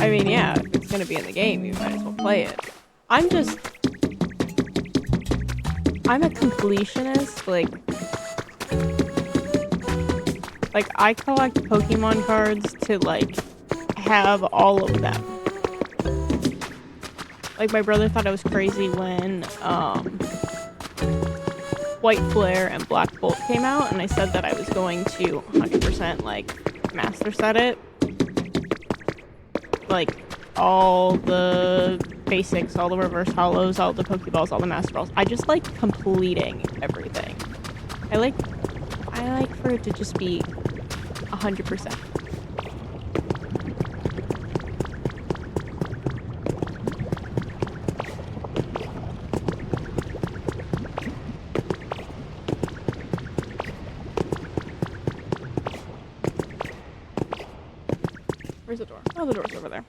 I mean, yeah, if it's gonna be in the game, you might as well play it. I'm a completionist, like I collect Pokemon cards to, like, have all of them. Like, my brother thought I was crazy when, White Flare and Black Bolt came out, and I said that I was going to 100%, like, master set it. Like, all the basics, all the reverse hollows, all the Pokeballs, all the Master Balls. I just like completing everything. I like for it to just be 100%. Where's the door? Oh, the door's over there.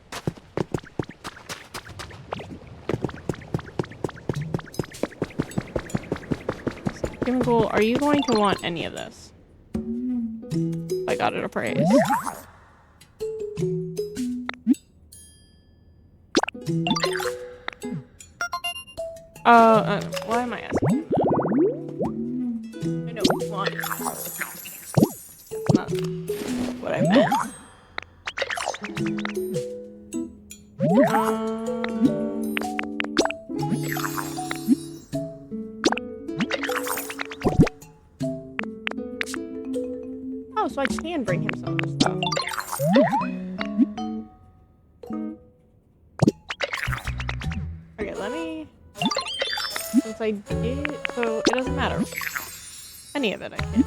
Chemical, are you going to want any of this? I got it appraised. Why am I asking that? I know what you want. That's not what I meant. Oh, so I can bring him some of this stuff. Okay, let me... Since I did... So, it doesn't matter. Any of it I can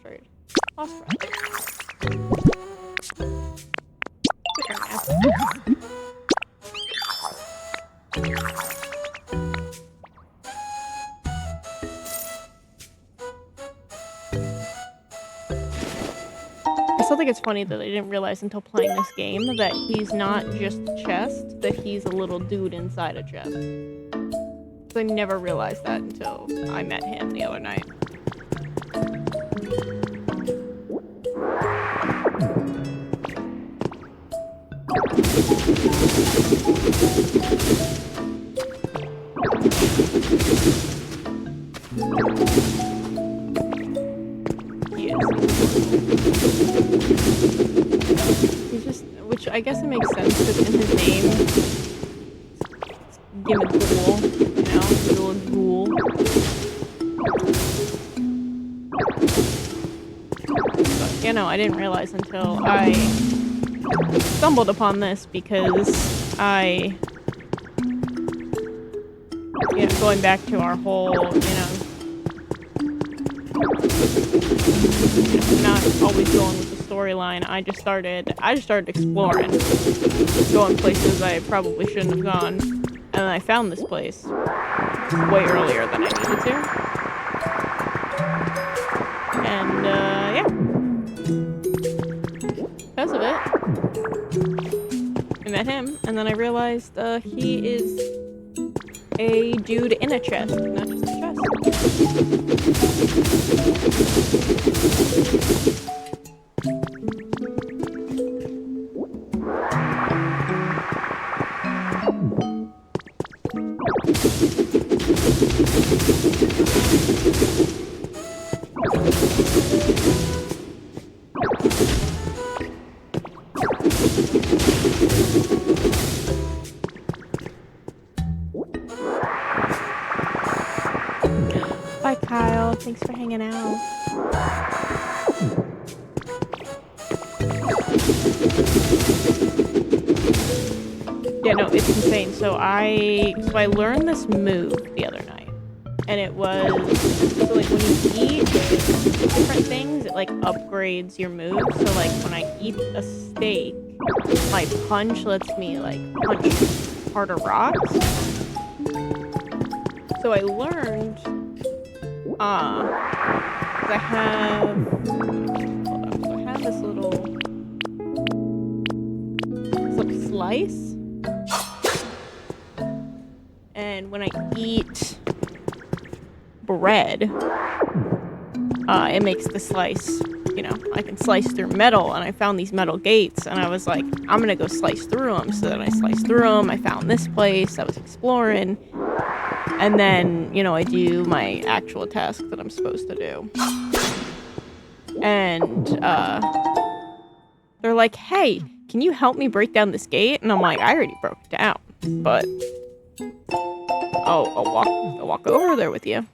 trade. Lost friend. I still think it's funny that I didn't realize until playing this game that he's not just a chest, that he's a little dude inside a chest. Because I never realized that until I met him the other night. He's just, which I guess it makes sense because in his name, Gimmickle, you know, little ghoul. But, you know, I didn't realize until I stumbled upon this because I, you know, going back to our whole, you know, not always going with the storyline. I just started exploring, going places I probably shouldn't have gone, and I found this place way earlier than I needed to. And yeah, because of it, I met him, and then I realized he is a dude in a chest, not just a chest. Bye, Kyle. Thanks for hanging out. Yeah, no, it's insane. So I learned this move the other night, and it was so like when you eat different things, it like upgrades your move. So like when I eat a steak, my punch lets me like punch harder rocks. So I learned. 'Cause I have, hold on, so I have this little slice, and when I eat bread, it makes the slice, you know, I can slice through metal, and I found these metal gates, and I was like, I'm gonna go slice through them. So then I sliced through them, I found this place, I was exploring. And then, you know, I do my actual task that I'm supposed to do. And, they're like, hey, can you help me break down this gate? And I'm like, I already broke it down, but I'll walk over there with you.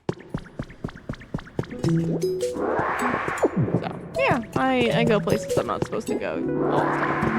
So, yeah, I go places I'm not supposed to go all the time.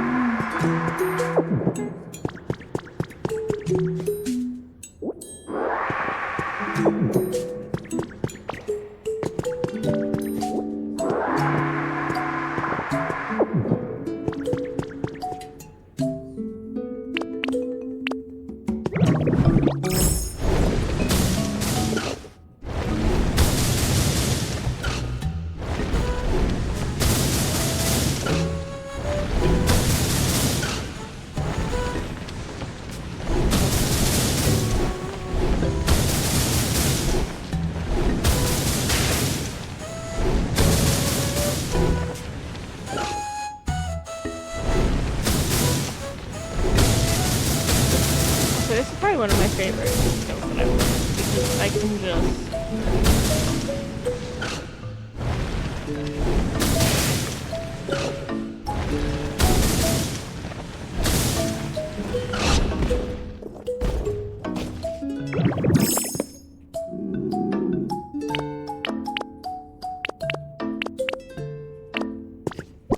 This is probably one of my favorite skills that I've learned because I can just...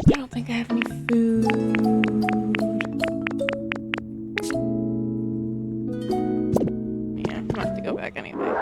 I don't think I have any food. Go back anyway.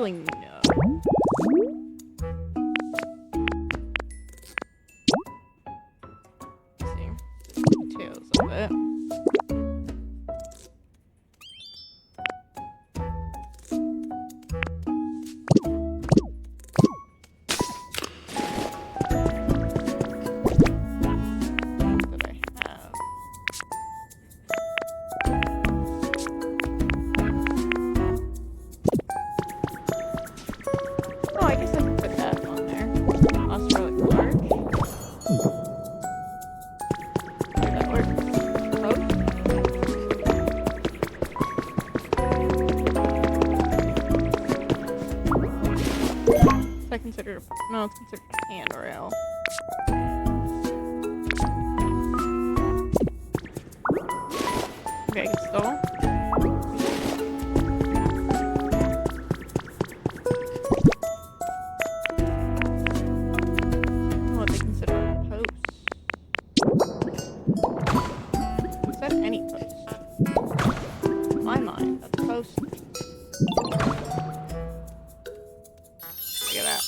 really know. Let's see. Details of it. No, it's considered a handrail. Okay, I can stall. What they consider a post. Is that any post? In my mind, that's a post. Look at that.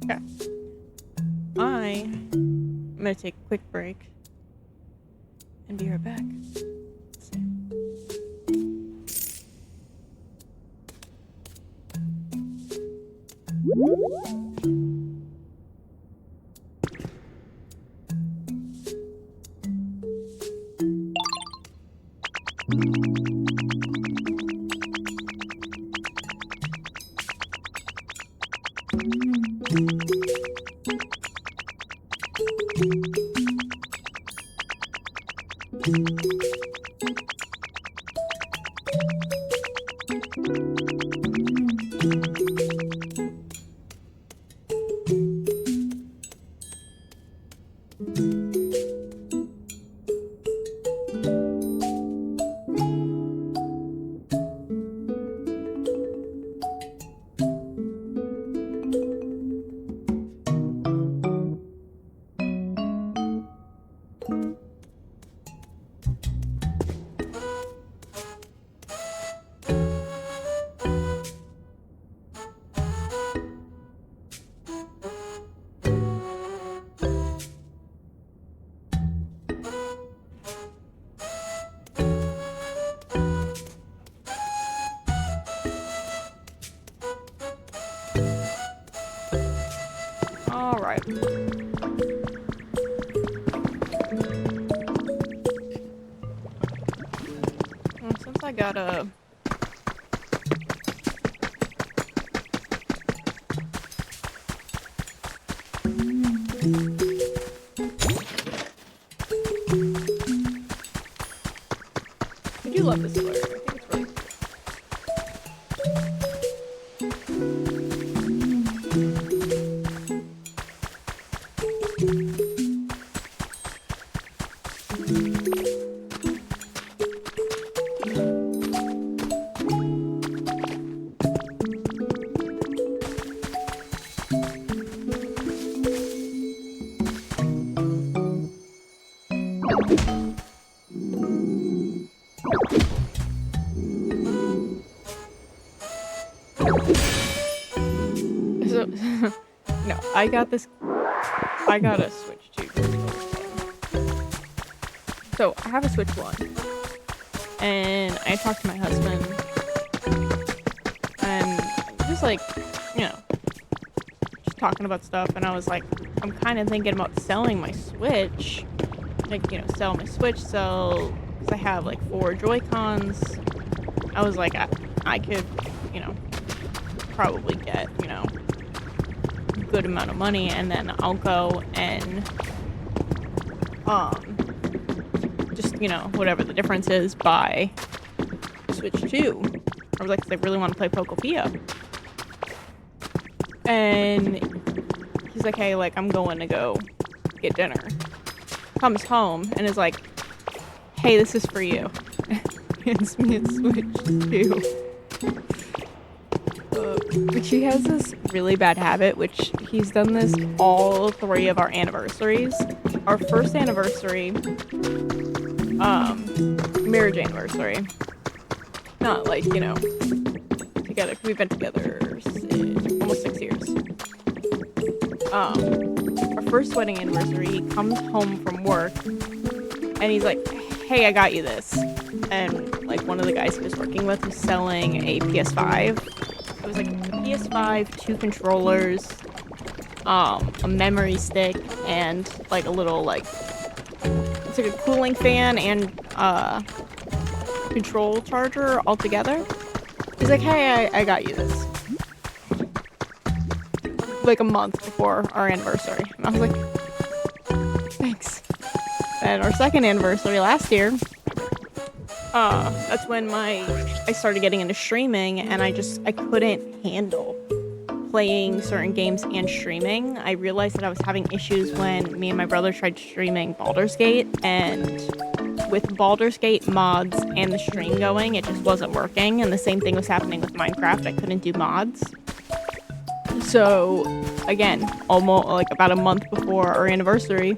Okay. I'm gonna take a quick break and be right back. Alright. Well, since I got a... I do love this alert. I think it's really cool. So, no, I got this. I got a Switch 2. So, I have a Switch 1. And I talked to my husband. And just like, you know, just talking about stuff. And I was like, I'm kind of thinking about selling my Switch. Like, you know, sell my Switch, because I have like 4 Joy-Cons. I was like, I could, you know, probably get, you know, a good amount of money, and then I'll go and, just, you know, whatever the difference is, buy Switch 2. I was like, 'cause I really want to play Pokopia. And he's like, hey, like, I'm going to go get dinner. Comes home and is like, hey, this is for you. Hands me a Switch too. But she has this really bad habit, which he's done this all 3 of our anniversaries. Our first anniversary, marriage anniversary. Not like, you know, together. We've been together since almost 6 years. Our first wedding anniversary, he comes home from work and he's like, hey, I got you this. And like one of the guys he was working with was selling a PS5. It was like a PS5, 2 controllers, a memory stick, and like a little like it's like a cooling fan and control charger all together. He's like, hey, I got you this. Like a month before our anniversary. And I was like, thanks. And our second anniversary last year, that's when I started getting into streaming, and I couldn't handle playing certain games and streaming. I realized that I was having issues when me and my brother tried streaming Baldur's Gate, and with Baldur's Gate mods and the stream going, it just wasn't working, and the same thing was happening with Minecraft. I couldn't do mods. So, again, almost like about a month before our anniversary,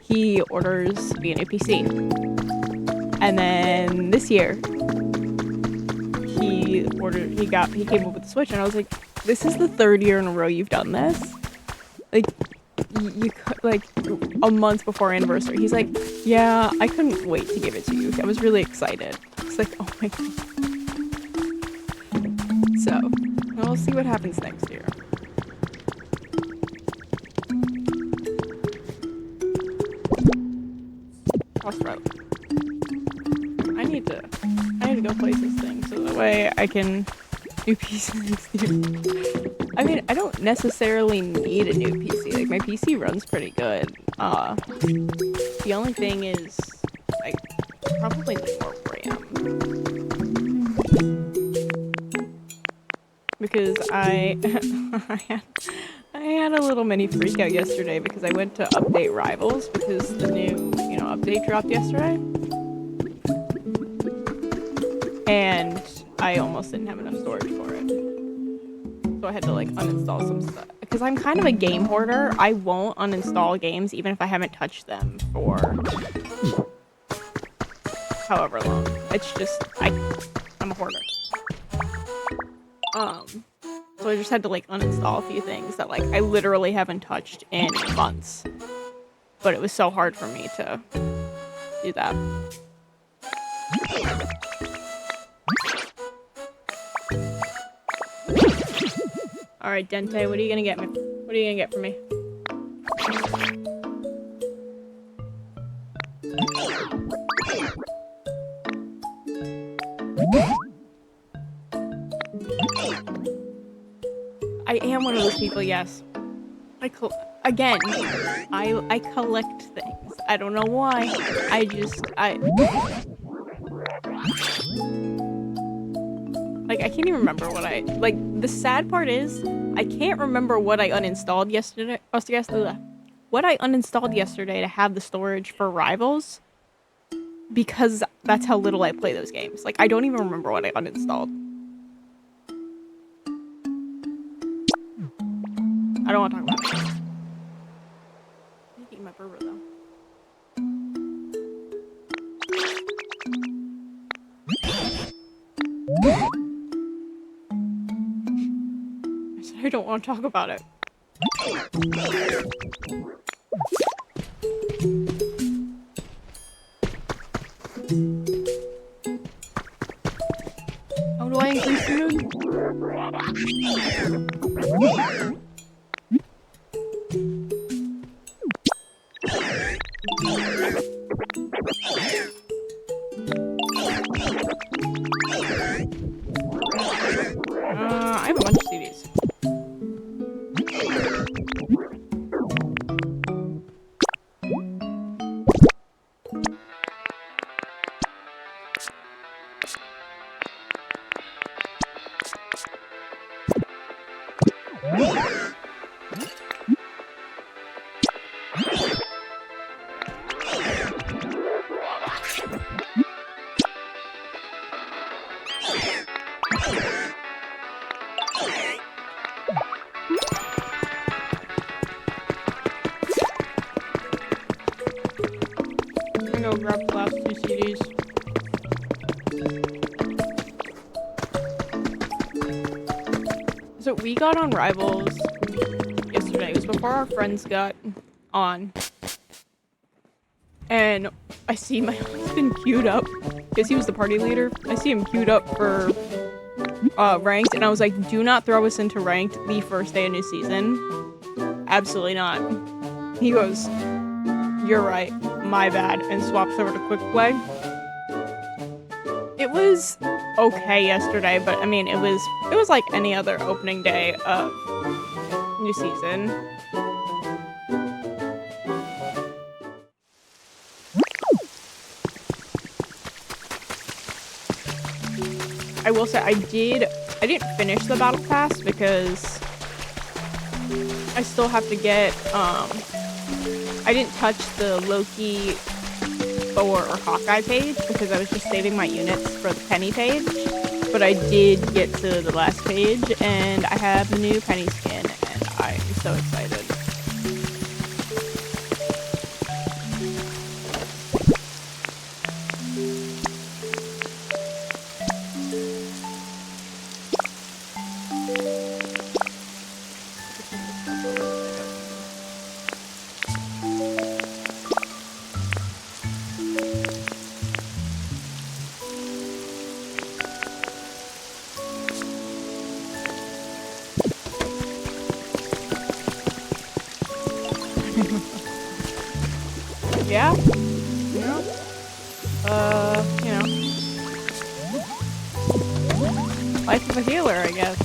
he orders me a new PC. And then this year, he came up with the Switch, and I was like, this is the 3rd year in a row you've done this? Like, like, a month before our anniversary. He's like, yeah, I couldn't wait to give it to you. I was really excited. It's like, oh my god. So, we'll see what happens next year. Crossroad. I need to go place this thing so that way I can new PC next year. I mean, I don't necessarily need a new PC. Like, my PC runs pretty good. The only thing is, I probably need more RAM. Because I had a little mini freak out yesterday because I went to update Rivals because the new, update dropped yesterday. And I almost didn't have enough storage for it. So I had to like uninstall some stuff. Because I'm kind of a game hoarder. I won't uninstall games even if I haven't touched them for however long. It's just, I'm a hoarder. So I just had to like uninstall a few things that like I literally haven't touched in months. But it was so hard for me to do that. Alright, Dente, what are you gonna get me? What are you gonna get for me? I am one of those people, yes. I collect things. I don't know why. Like, I can't even remember what the sad part is, I can't remember what I uninstalled yesterday. What I uninstalled yesterday to have the storage for Rivals, because that's how little I play those games. Like, I don't even remember what I uninstalled. I don't want to talk about it. I'm eating my burger, though. I don't want to talk about it. How do I increase food? I have a bunch of CDs. grabbed the last 2 CDs. So we got on Rivals yesterday. It was before our friends got on. And I see my husband queued up, because he was the party leader. I see him queued up for ranked, and I was like, do not throw us into ranked the first day of new season. Absolutely not. He goes, you're right, my bad, and swaps over to quick play. It was okay yesterday, but I mean, it was like any other opening day of new season. I will say I didn't finish the battle pass because I still have to get I didn't touch the Loki, Thor, or Hawkeye page because I was just saving my units for the Penny page. But I did get to the last page and I have the new Penny skin and I'm so excited. Yeah? Yeah. You know. Life of a healer, I guess.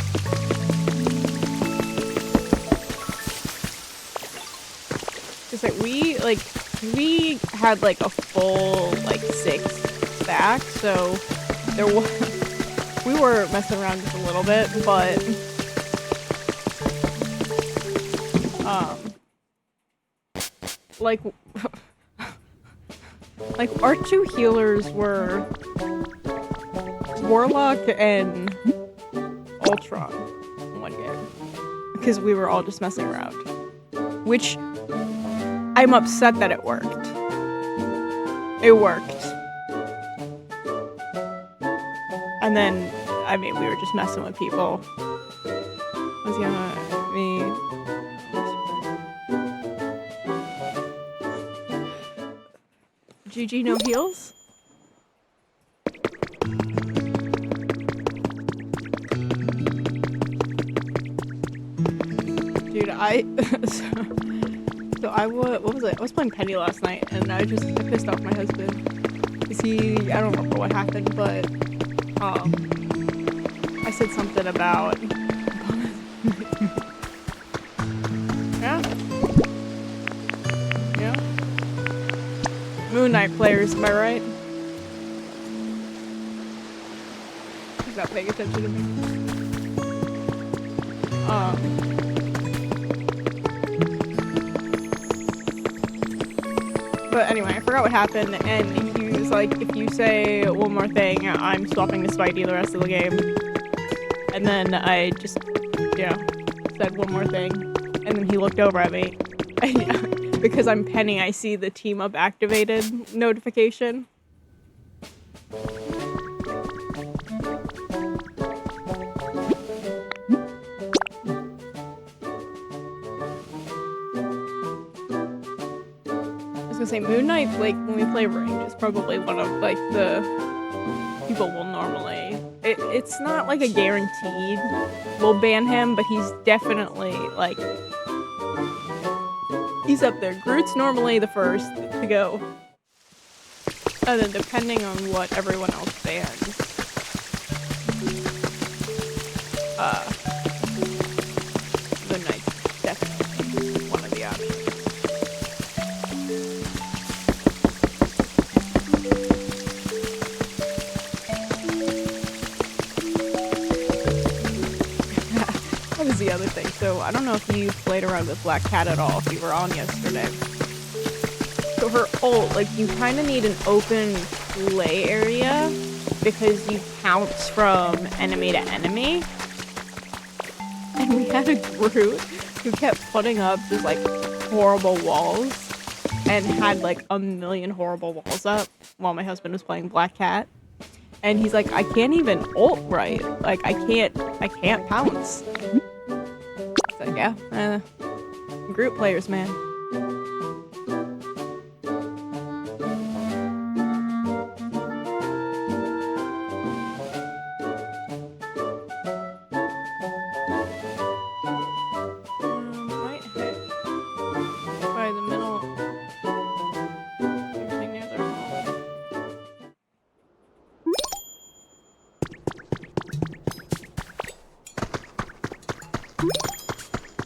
Just like we had like a full like 6 stack, so there was we were messing around just a little bit, but like our 2 healers were Warlock and Ultron in one game because we were all just messing around, which I'm upset that it worked. It worked. And then, I mean, we were just messing with people. Was gonna me. GG, no heals? Dude, so I what was it? I was playing Penny last night, and I pissed off my husband. Cause I don't remember what happened, but, I said something about... Yeah? Yeah? Moon Knight players, am I right? He's not paying attention to me. But anyway, I forgot what happened, and he was like, if you say one more thing, I'm swapping to Spidey the rest of the game. And then I just, said one more thing, and then he looked over at me. Because I'm Penny, I see the team up activated notification. I was gonna say, Moon Knight, like, when we play Ring, is probably one of, like, the people will normally... It's not, like, a guaranteed we'll ban him, but he's definitely, like... He's up there. Groot's normally the first to go. And then depending on what everyone else bans, the Knight's definitely one of the options. That was the other thing. So I don't know if you played around with Black Cat at all, if you were on yesterday. So her ult, like, you kind of need an open play area because you bounce from enemy to enemy. And we had a Groot who kept putting up just, like, horrible walls. and had like a million horrible walls up while my husband was playing Black Cat. And he's like, I can't even ult right. Like I can't pounce. It's like, yeah, group players, man. Might hit by the middle. Everything near their home.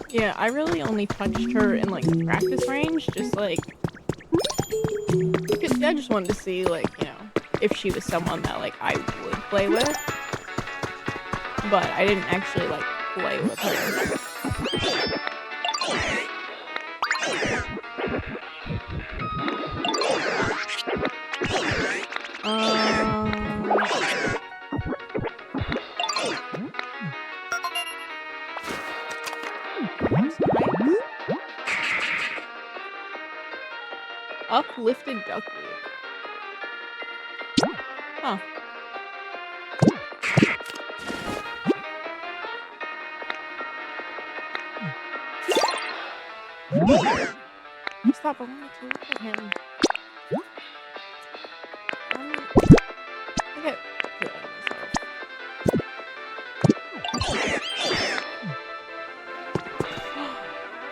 Yeah, I really only touched her in like the practice range, just like because I just wanted to see like, you know, if she was someone that like I would play with. But I didn't actually like play with her. Uplifted duckweed. Huh. Stop, I wanted to look at him. I get good at myself.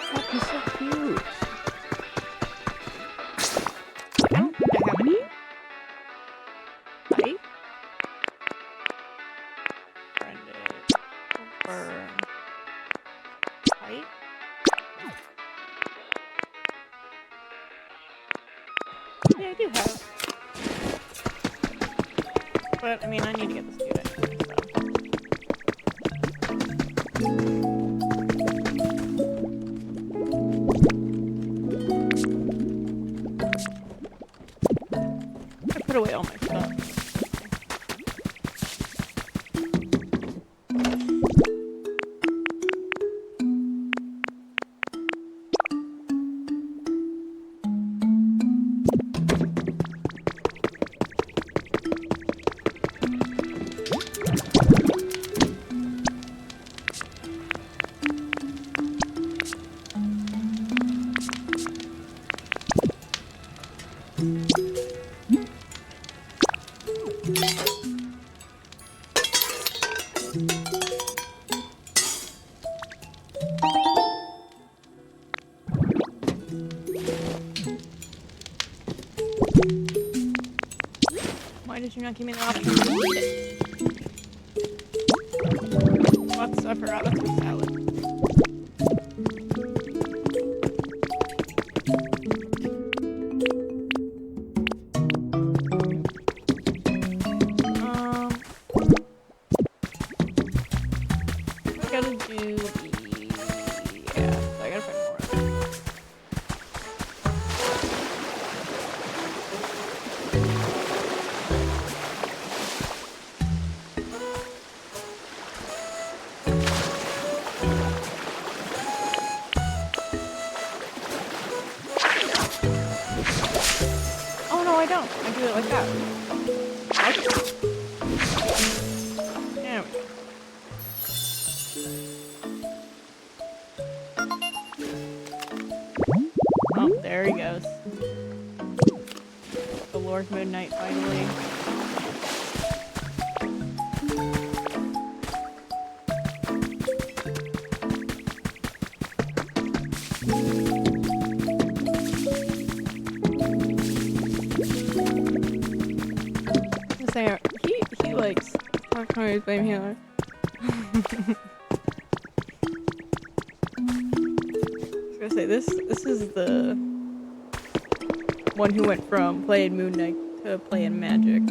Stop, he's so cute. I don't think I have any height. Friended. Confirm. Height. Yeah, I do have. But, I mean, I need to get this dude anyway, so. I put away all my stuff. Why did you not give me the option to eat it? What's, I forgot, that's a salad. I gotta do the, yeah, I gotta find more of it. Oh no, I don't. I do it like that. There we go. Oh, there he goes. The Lord Moon Knight finally. He likes Dark Flame Healer. I was gonna say this is the one who went from playing Moon Knight to playing Magic.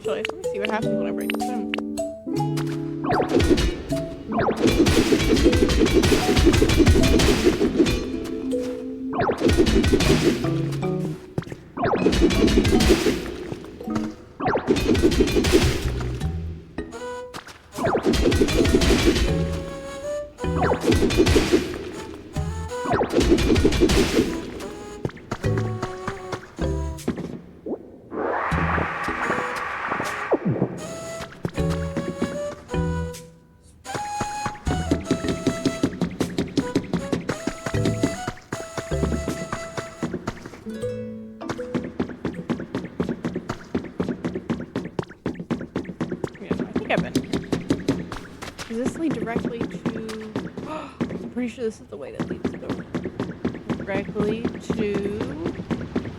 Actually, let me see what happens when I break this in. Does this lead directly to... I'm pretty sure this is the way that leads directly to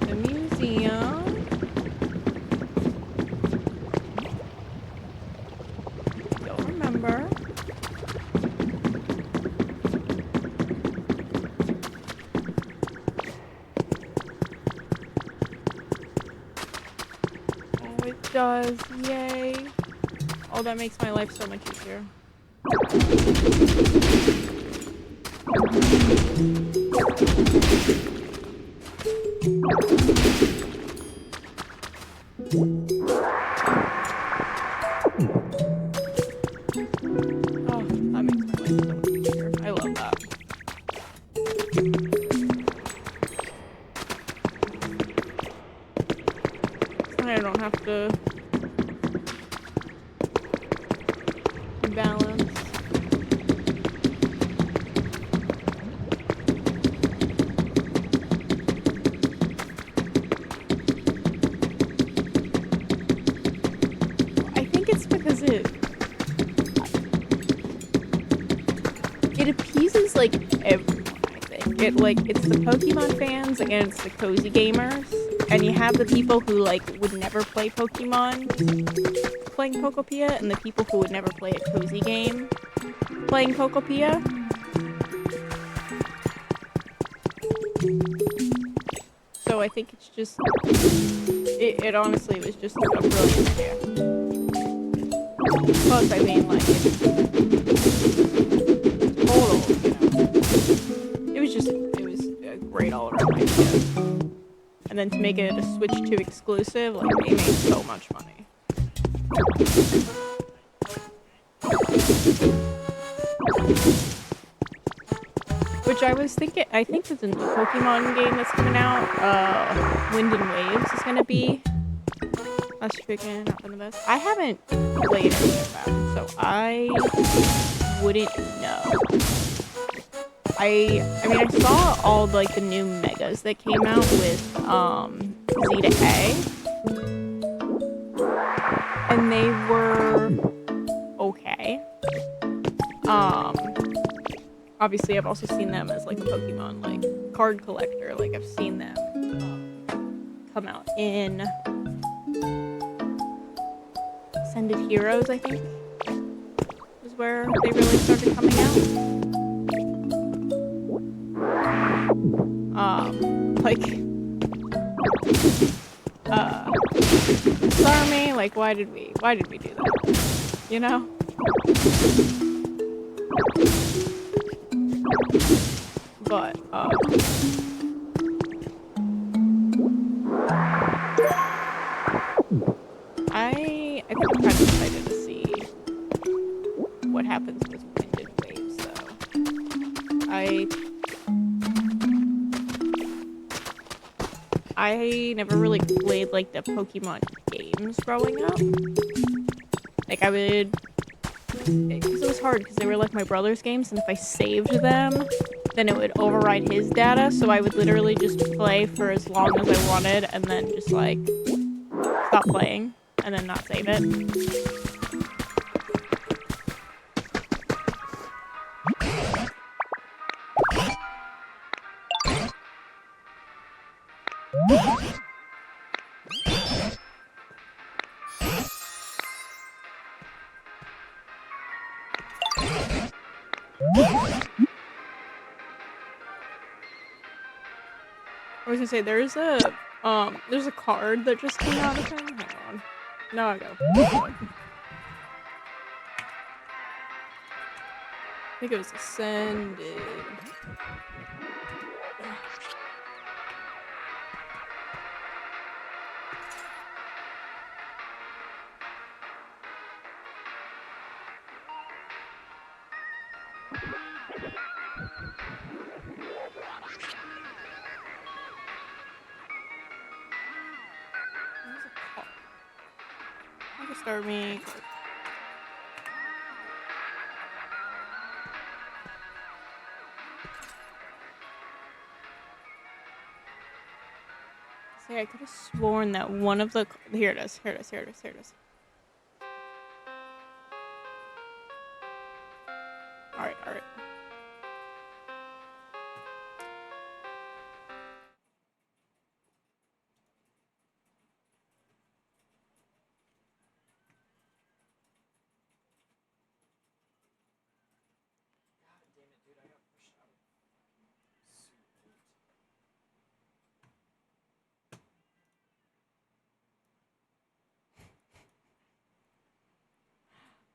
the museum. Don't remember. Oh, it does. Yay. Oh, that makes my life so much easier. Oh, that makes my life so much easier. I love that. I don't have to balance. I think it's because it appeases like everyone, I think. It's the Pokemon fans against the cozy gamers. And you have the people who like would never play Pokemon playing Pokopia, and the people who would never play a cozy game playing Pokopia. So I think it's just it honestly was just a brilliant idea. Plus, I mean, like, it's total, it was a great all-around idea. And then to make it a Switch 2 exclusive, like, they made so much money. Which I think that the new Pokemon game that's coming out, Wind and Waves, is gonna be last weekend, not been the best. I haven't played any of them, so I wouldn't know. I mean, I saw all, like, the new megas that came out with, Z to A. And they were okay. Obviously, I've also seen them as, like, a Pokemon, like, card collector. Like, I've seen them, come out in Ascended Heroes, I think, is where they really started coming out. Starmie, like, why did we do that? You know? But, I think I'm kind of excited to see what happens with Wind and Waves, though. I never really played, like, the Pokemon games growing up. Like, I would... Because it was hard, because they were, like, my brother's games, and if I saved them, then it would override his data, so I would literally just play for as long as I wanted, and then just, like, stop playing, and then not save it. I was gonna say, there's a card that just came out of him. Hang on. Now I go. I think it was ascended. I can start me. See, I could have sworn that one of the. Here it is. Here it is. Here it is. Here it is. Alright, alright.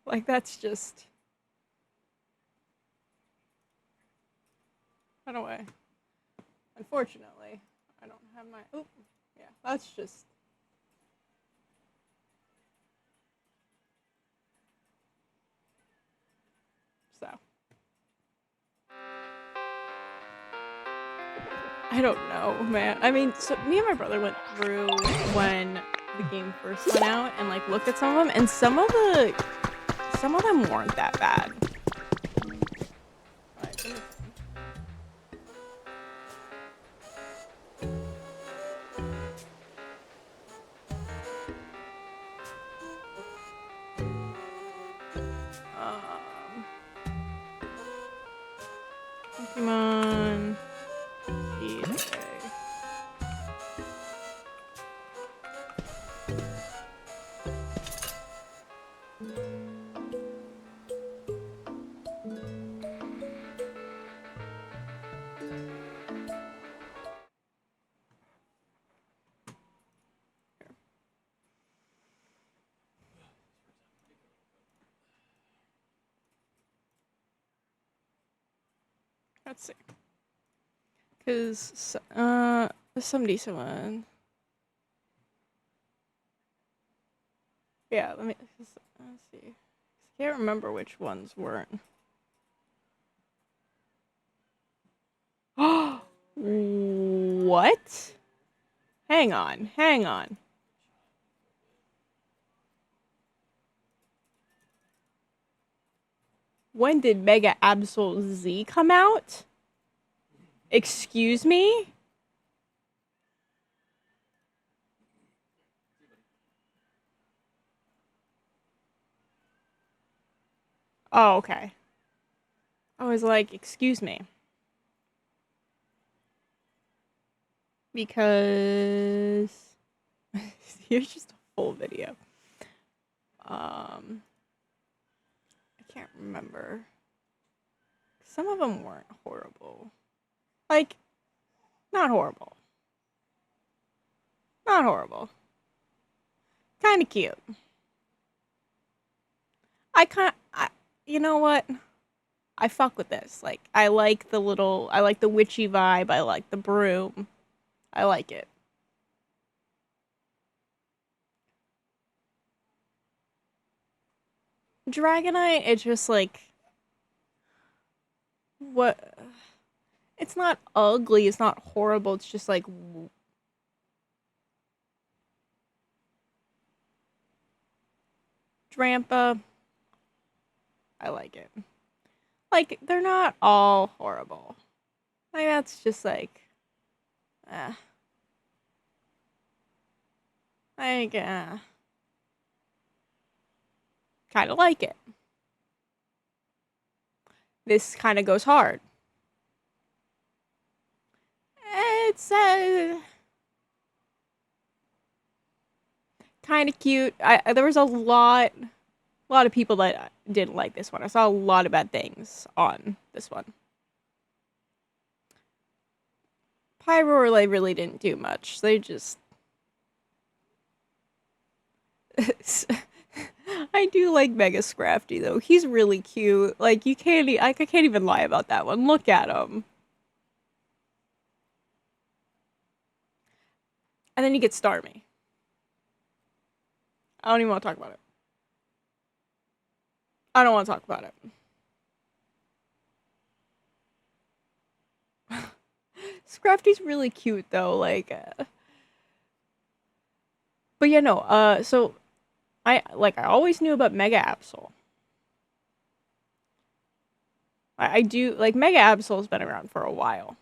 Like, that's just. Run away. Unfortunately, I don't have my. Oh, yeah, that's just. So. I don't know, man. I mean, so me and my brother went through when the game first went out and like looked at some of them, and some of them weren't that bad. Right, Pokemon. Okay. Let's see. Cause there's some decent one. Yeah, let's see. I can't remember which ones weren't. What? Hang on, hang on. When did Mega Absol Z come out? Excuse me? Oh, okay. I was like, excuse me. Because here's just a full video. I can't remember. Some of them weren't horrible. Like, not horrible. Not horrible. Kind of cute. You know what? I fuck with this. Like, I like the witchy vibe. I like the broom. I like it. Dragonite, it's just like, what? It's not ugly. It's not horrible. It's just like, Drampa. I like it. Like, they're not all horrible. Like, that's just like, I kind of like it. This kind of goes hard. It's kind of cute. There was a lot of people that didn't like this one. I saw a lot of bad things on this one. Pyro Relay really didn't do much. They just I do like Mega Scrafty though. He's really cute. Like you can't, I can't even lie about that one. Look at him. And then he gets Starmie. I don't even want to talk about it. I don't want to talk about it. Scrafty's really cute though. Like, but yeah, no. So I always knew about Mega Absol. I do like Mega Absol's been around for a while.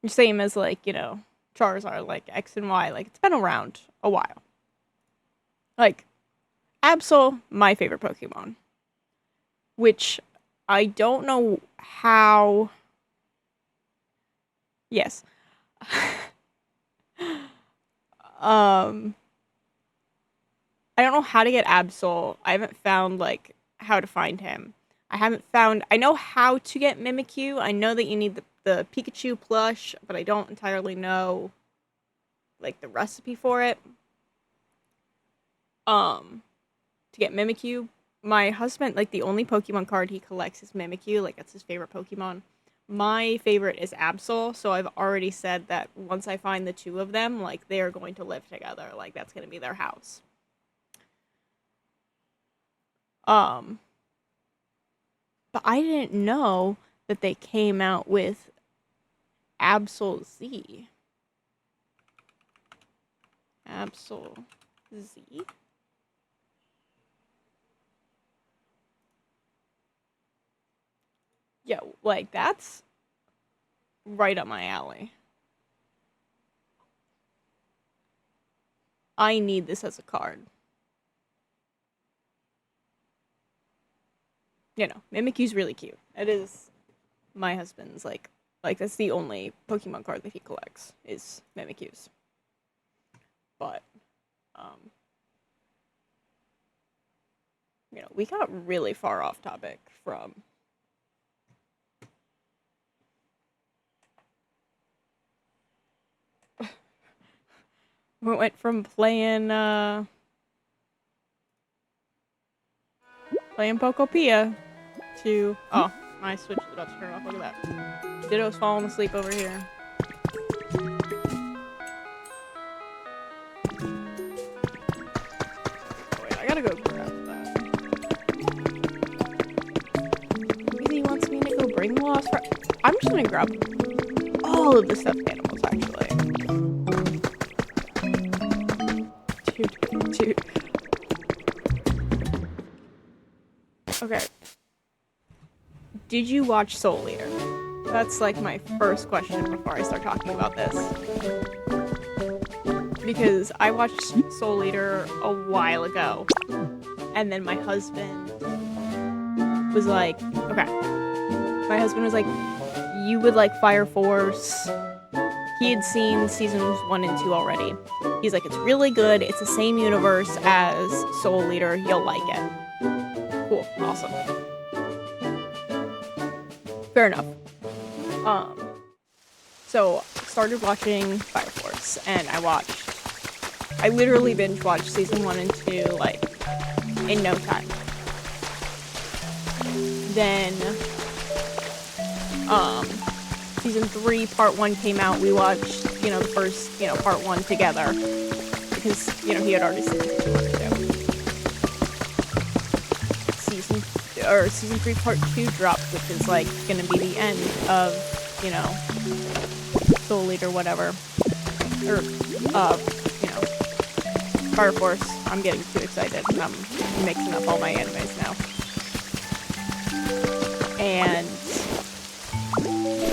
Same as like Charizard, like X and Y. Like it's been around a while. Like Absol, my favorite Pokemon, which I don't know how. Yes. um, I don't know how to get Absol. I haven't found like how to find him. I haven't found. I know how to get Mimikyu. I know that you need the Pikachu plush, but I don't entirely know like the recipe for it. To get Mimikyu, my husband, like the only Pokemon card he collects is Mimikyu. Like that's his favorite Pokemon. My favorite is Absol, so I've already said that once I find the two of them, like they are going to live together. Like that's going to be their house. Um, but I didn't know that they came out with Absol Z. Absol Z. Yeah, like that's right up my alley. I need this as a card. Mimikyu's really cute. It is my husband's like that's the only Pokemon card that he collects is Mimikyu's. But um we got really far off topic from we went from playing Pokopia to my Switch is about to turn off. Look at that. Ditto's falling asleep over here. Oh wait, I gotta go grab that. He wants me to go bring the lost. I'm just gonna grab all of the stuffed animals actually. Dude. Okay. Did you watch Soul Eater? That's like my first question before I start talking about this. Because I watched Soul Eater a while ago. And then my husband was like, okay. My husband was like, you would like Fire Force. He had seen seasons 1 and 2 already. He's like, it's really good. It's the same universe as Soul Eater. You'll like it. Cool. Awesome. Fair enough. So started watching Fire Force, and I literally binge watched season 1 and 2 like in no time. Then season 3 part 1 came out. We watched the first part 1 together because he had already seen season 1 and 2. Season 3 part 2 dropped, which is like gonna be the end of Soul Eater whatever, or Fire Force. I'm getting too excited. I'm mixing up all my animes now, and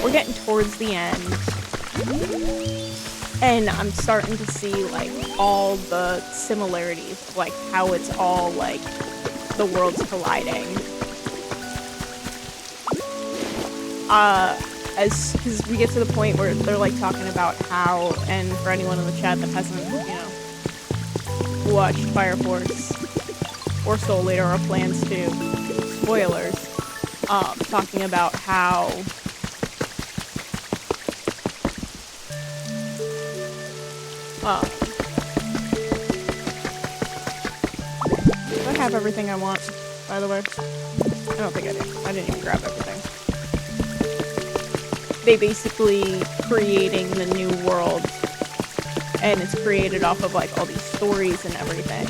we're getting towards the end, and I'm starting to see like all the similarities, like how it's all like the worlds colliding. Because we get to the point where they're like talking about how, and for anyone in the chat that hasn't, watched Fire Force or Soul Eater or plans to, spoilers, talking about how have everything I want, by the way? I don't think I did. I didn't even grab everything. They basically creating the new world, and it's created off of like all these stories and everything.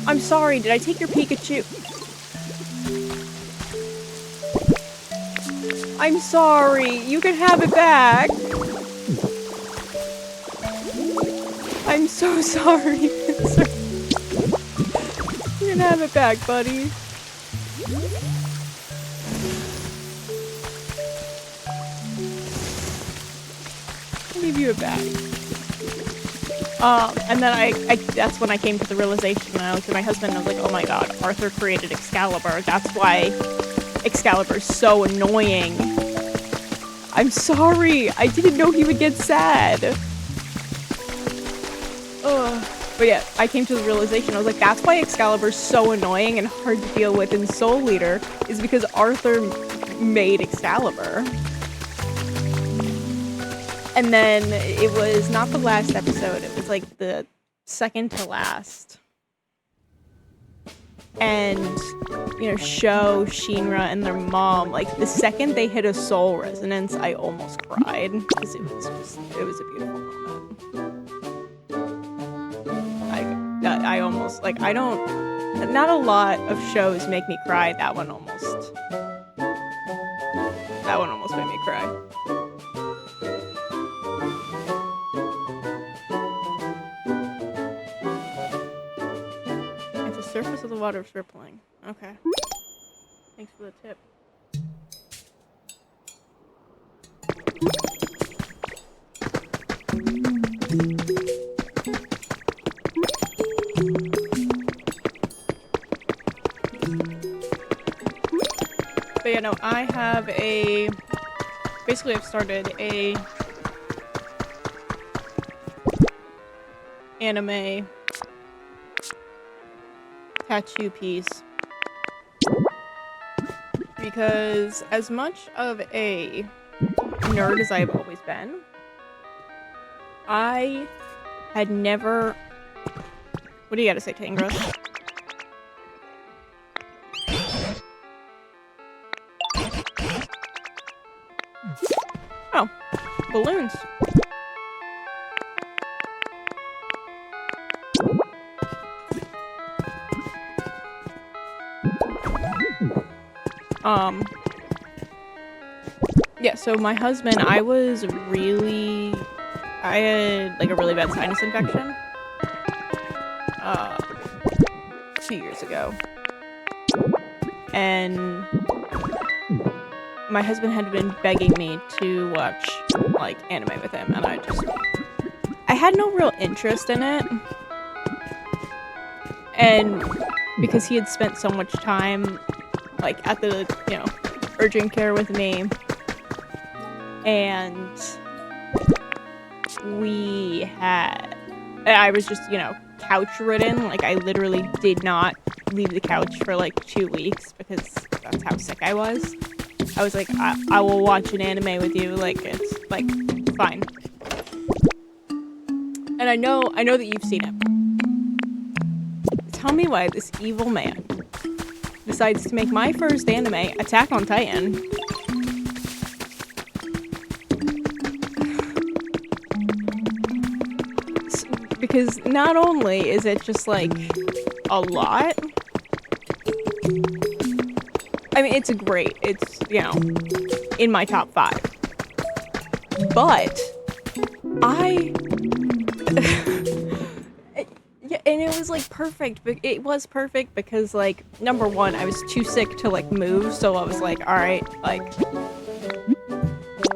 I'm sorry, did I take your Pikachu? I'm sorry, you can have it back. I'm so sorry. You can have it back, buddy. I'll give you it back. And then I that's when I came to the realization, and I looked at my husband and I was like, oh my god, Arthur created Excalibur. That's why Excalibur's so annoying. I'm sorry. I didn't know he would get sad. Ugh. But yeah, I came to the realization, I was like, that's why Excalibur's so annoying and hard to deal with in Soul Eater, is because Arthur made Excalibur. And then it was not the last episode, it was like the second to last. And, you know, Sho, Shinra, and their mom, like, the second they hit a soul resonance, I almost cried. Because it was a beautiful moment. I almost, like, not a lot of shows make me cry. That one almost made me cry. It's the surface of the water is rippling. Okay. Thanks for the tip. But yeah, no, I have basically I've started a anime tattoo piece. Because as much of a nerd as I've always been, I had never... What do you gotta say, Tangros? Oh, balloons. Yeah, so my husband, I had like a really bad sinus infection 2 years ago. And my husband had been begging me to watch like anime with him, and I had no real interest in it. And because he had spent so much time like at the, you know, urgent care with me, and I was just, you know, couch ridden. Like, I literally did not leave the couch for like 2 weeks because that's how sick I was. I was like, I will watch an anime with you, like, it's like fine. And I know that you've seen it. Tell me why this evil man decides to make my first anime Attack on Titan. Because not only is it just like a lot, I mean, it's great. It's, you know, in my top 5. But yeah, and it was like perfect. It was perfect because, like, number one, I was too sick to like move, so I was like, all right, like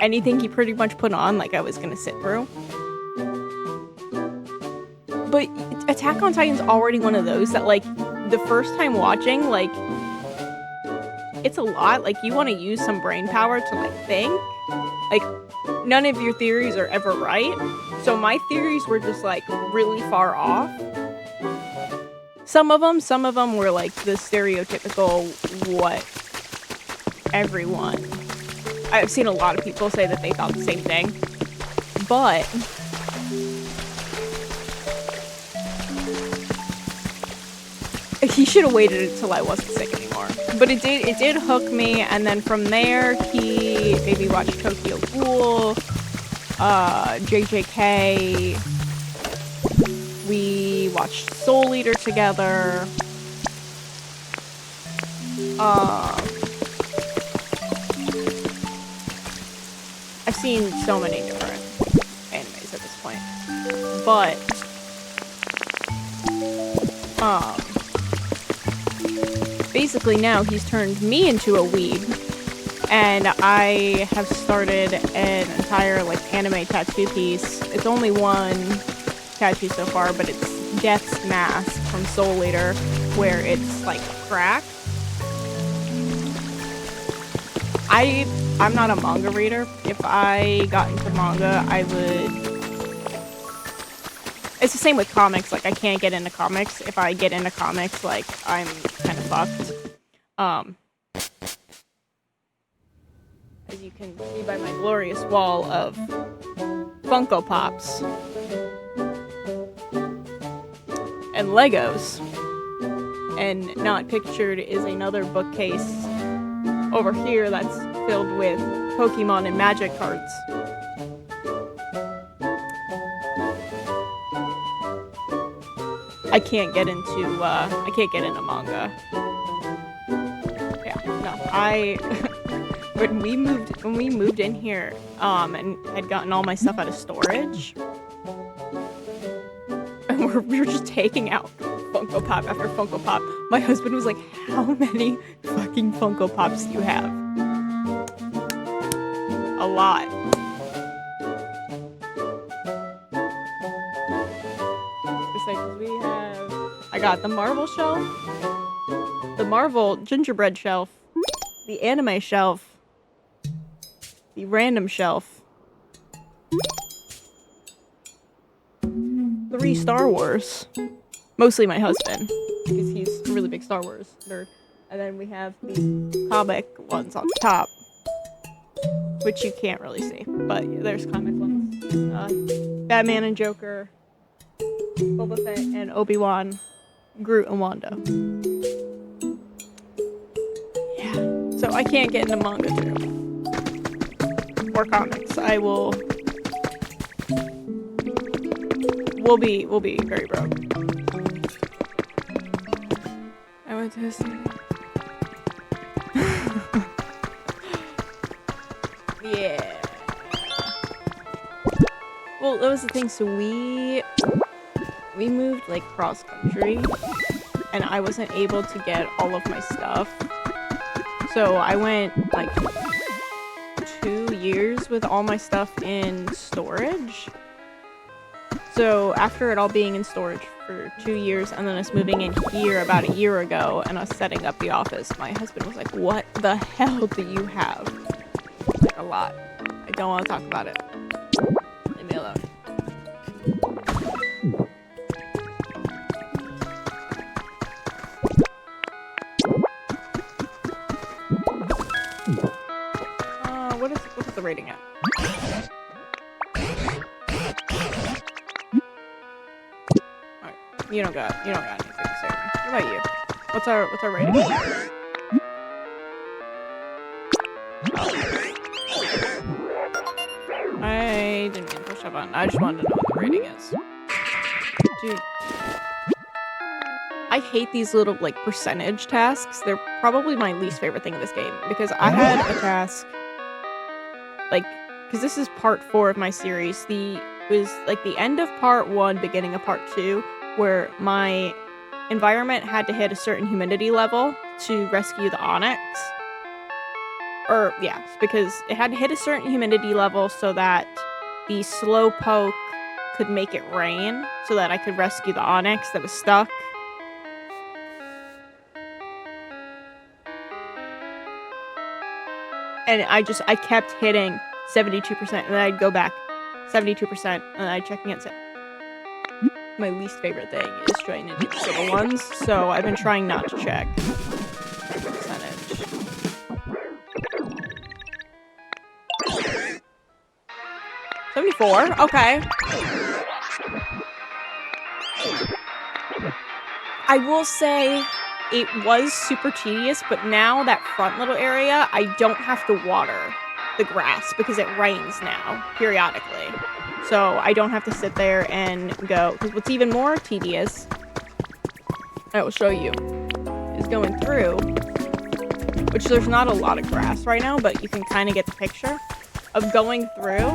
anything he pretty much put on, like, I was gonna sit through. But Attack on Titan's already one of those that, like, the first time watching, like, it's a lot. Like, you want to use some brain power to, like, think. Like, none of your theories are ever right. So my theories were just, like, really far off. Some of them were, like, the stereotypical what everyone... I've seen a lot of people say that they thought the same thing. But he should have waited until I wasn't sick anymore. But it did hook me, and then from there, he made me watch Tokyo Ghoul, JJK, we watched Soul Eater together, I've seen so many different animes at this point, but, basically now he's turned me into a weeb, and I have started an entire, like, anime tattoo piece. It's only one tattoo so far, but it's Death's Mask from Soul Eater, where it's, like, cracked. I'm not a manga reader. If I got into manga, I would... It's the same with comics. Like, I can't get into comics. If I get into comics, like, I'm kind of fucked. As you can see by my glorious wall of Funko Pops and Legos. And not pictured is another bookcase over here that's filled with Pokemon and Magic cards. I can't get into manga. Yeah, no, when we moved in here, and had gotten all my stuff out of storage, and we were just taking out Funko Pop after Funko Pop. My husband was like, how many fucking Funko Pops do you have? A lot. I got the Marvel shelf, the Marvel gingerbread shelf, the anime shelf, the random shelf, 3 Star Wars, mostly my husband, because he's a really big Star Wars nerd, and then we have the comic ones on top, which you can't really see, but there's comic ones, Batman and Joker, Boba Fett and Obi-Wan, Groot and Wanda. Yeah, so I can't get into manga too. Or comics. We'll be very broke. I went to history. Yeah. Well, that was the thing, so we moved, like, cross-country, and I wasn't able to get all of my stuff. So I went, like, 2 years with all my stuff in storage. So after it all being in storage for 2 years, and then us moving in here about a year ago, and us setting up the office, my husband was like, what the hell do you have? Like, a lot. I don't want to talk about it. Leave me alone. What's the rating at? Alright, you don't got anything to say to me. What about you? What's our rating? I didn't mean to push that button. I just wanted to know what the rating is. Dude. I hate these little, like, percentage tasks. They're probably my least favorite thing in this game, because I had a task, like, because this is part 4 of my series. It was, like, the end of part 1, beginning of part 2, where my environment had to hit a certain humidity level to rescue the Onyx. Or, yeah, because it had to hit a certain humidity level so that the Slowpoke could make it rain, so that I could rescue the Onyx that was stuck. And I kept hitting 72%, and then I'd go back 72%, and then I'd check against it. My least favorite thing is trying to do the civil ones, so I've been trying not to check the percentage. 74? Okay. I will say, it was super tedious, but now that front little area, I don't have to water the grass because it rains now periodically. So I don't have to sit there and go, because what's even more tedious, I will show you, is going through, which there's not a lot of grass right now, but you can kind of get the picture of going through.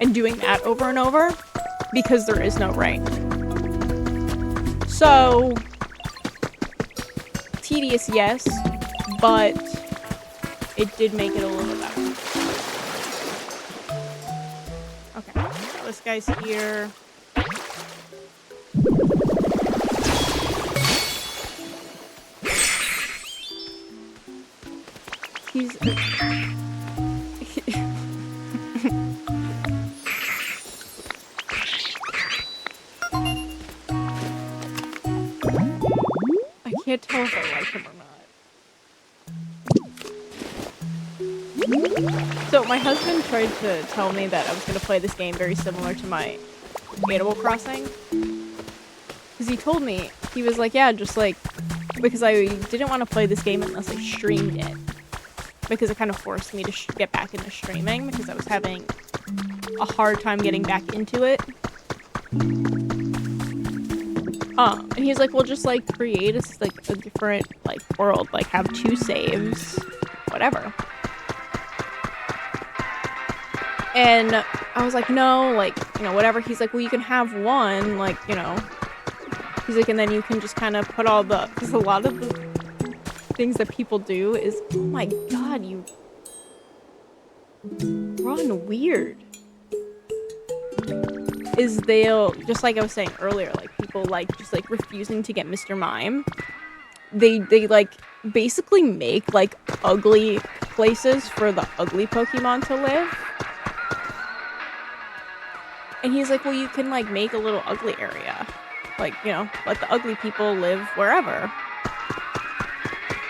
And doing that over and over because there is no rain. So, tedious, yes, but it did make it a little better. Okay, so this guy's here. He's... I can't tell if I like him or not. So my husband tried to tell me that I was going to play this game very similar to my Animal Crossing. Because he told me, he was like, yeah, just like, because I didn't want to play this game unless I streamed it. Because it kind of forced me to get back into streaming because I was having a hard time getting back into it. And he's like, well, just like create a different like world, like have 2 saves, whatever. And I was like, no, like, you know, whatever. He's like, well, you can have 1, like, you know. He's like, and then you can just kind of put all the, because a lot of the things that people do is, oh my god, you run weird. Is they'll, just like I was saying earlier, like people like just like refusing to get Mr. Mime. They like basically make like ugly places for the ugly Pokemon to live. And he's like, well, you can like make a little ugly area. Like, you know, let the ugly people live wherever.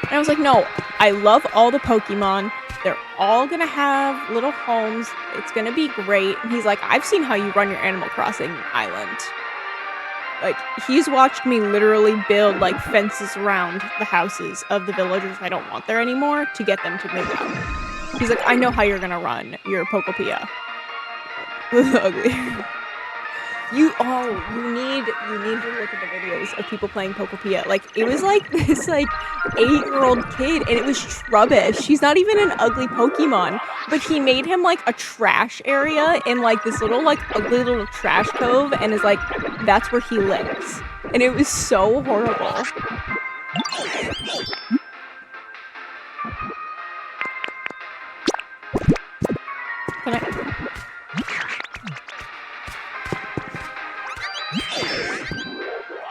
And I was like, no, I love all the Pokemon. They're all gonna have little homes. It's gonna be great. And he's like, I've seen how you run your Animal Crossing island. Like, he's watched me literally build, like, fences around the houses of the villagers I don't want there anymore to get them to move out. He's like, I know how you're gonna run your Pokopia. Ugly. You need to look at the videos of people playing Pokopia. Like, it was like this like 8-year-old kid, and it was Trubbish. He's not even an ugly Pokemon, but he made him like a trash area in like this little like ugly little trash cove, and is like, that's where he lives. And it was so horrible. Can I?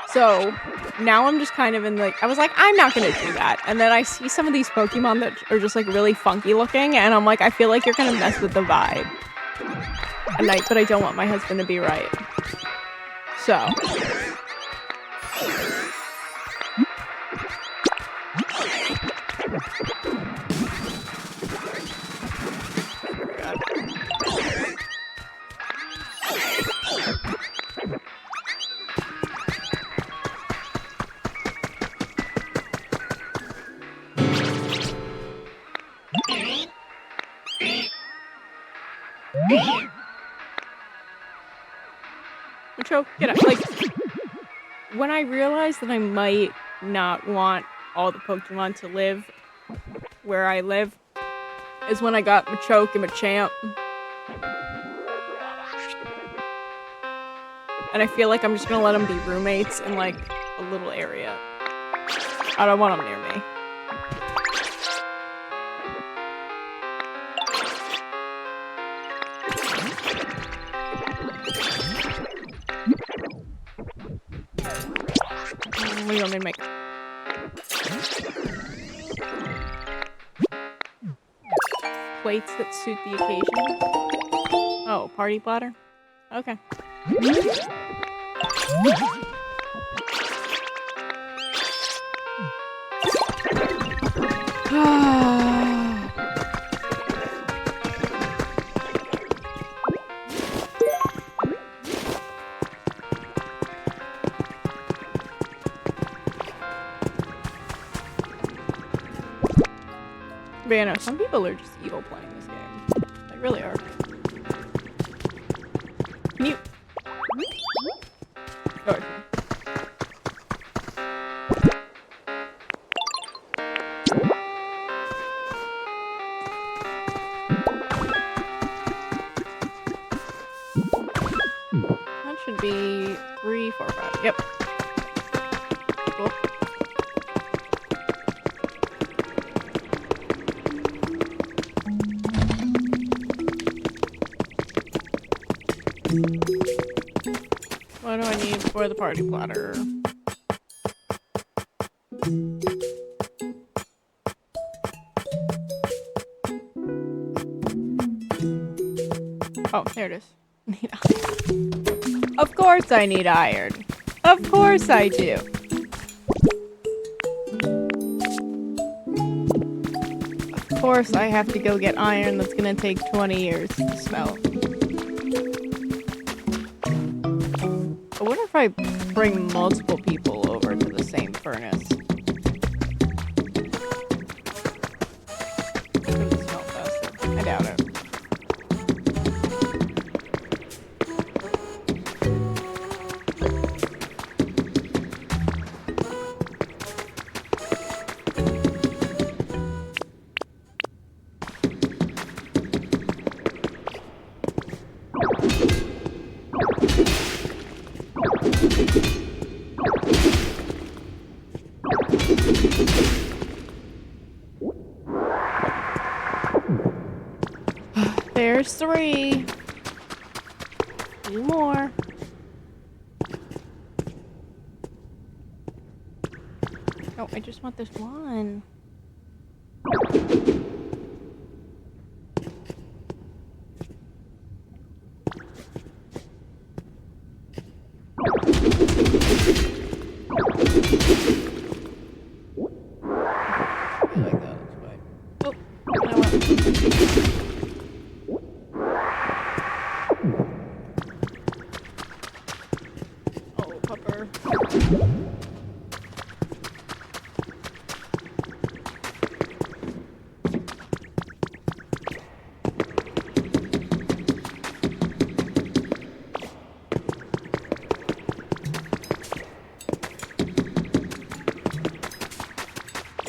So, now I'm just kind of in like, I was like, I'm not gonna do that. And then I see some of these Pokemon that are just like really funky looking, and I'm like, I feel like you're gonna mess with the vibe. But I don't want my husband to be right. So. Get up. Like, when I realized that I might not want all the Pokemon to live where I live is when I got Machoke and Machamp. And I feel like I'm just gonna let them be roommates in like a little area. I don't want them near me. What do you want me to make? Plates that suit the occasion. Oh, party platter? Okay. But yeah, no, some people are just evil playing this game. They really are. Can you... Oh, that should be 3, 4, 5. Yep. Cool. What do I need for the party platter? Oh, there it is. Need iron. Of course I need iron. Of course I do. Of course I have to go get iron that's gonna take 20 years to smelt. I wonder if I bring multiple people over to the same furnace. Could it smelt faster? I doubt it. There's 3. Need more. No, I just want this one. I like that. That's fine. Oh, you know what? Oh, pupper.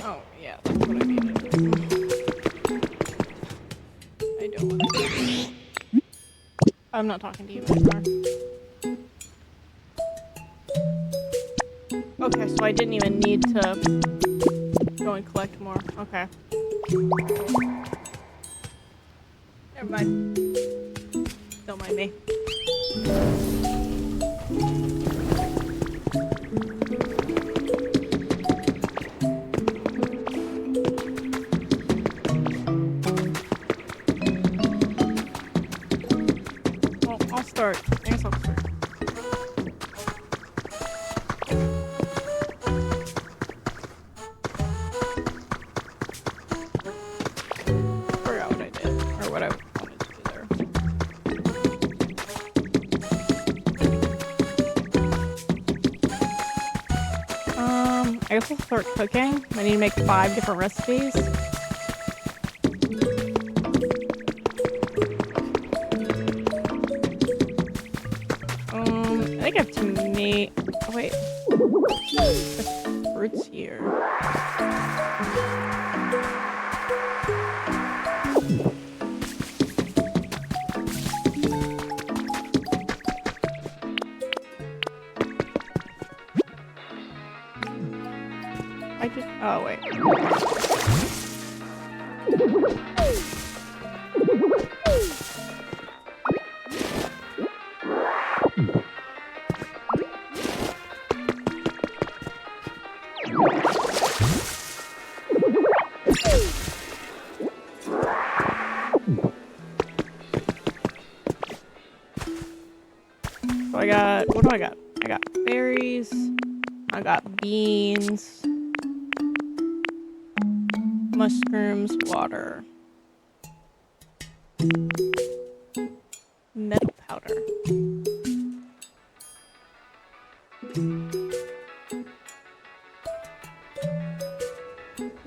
Oh, yeah, that's what I needed. I don't want to. I'm not talking to you anymore. Okay, so I didn't even need to go and collect more. Okay. Never mind. Don't mind me. Well, I'll start. I guess I'll start. Forgot what I did, or what I wanted to do there. I guess I'll start cooking. I need to make 5 different recipes. I think I have tomato. Oh, wait. The fruits here. I just. Oh, wait. So I got. What do I got? I got berries. I got beans. Mushrooms, water. Metal powder.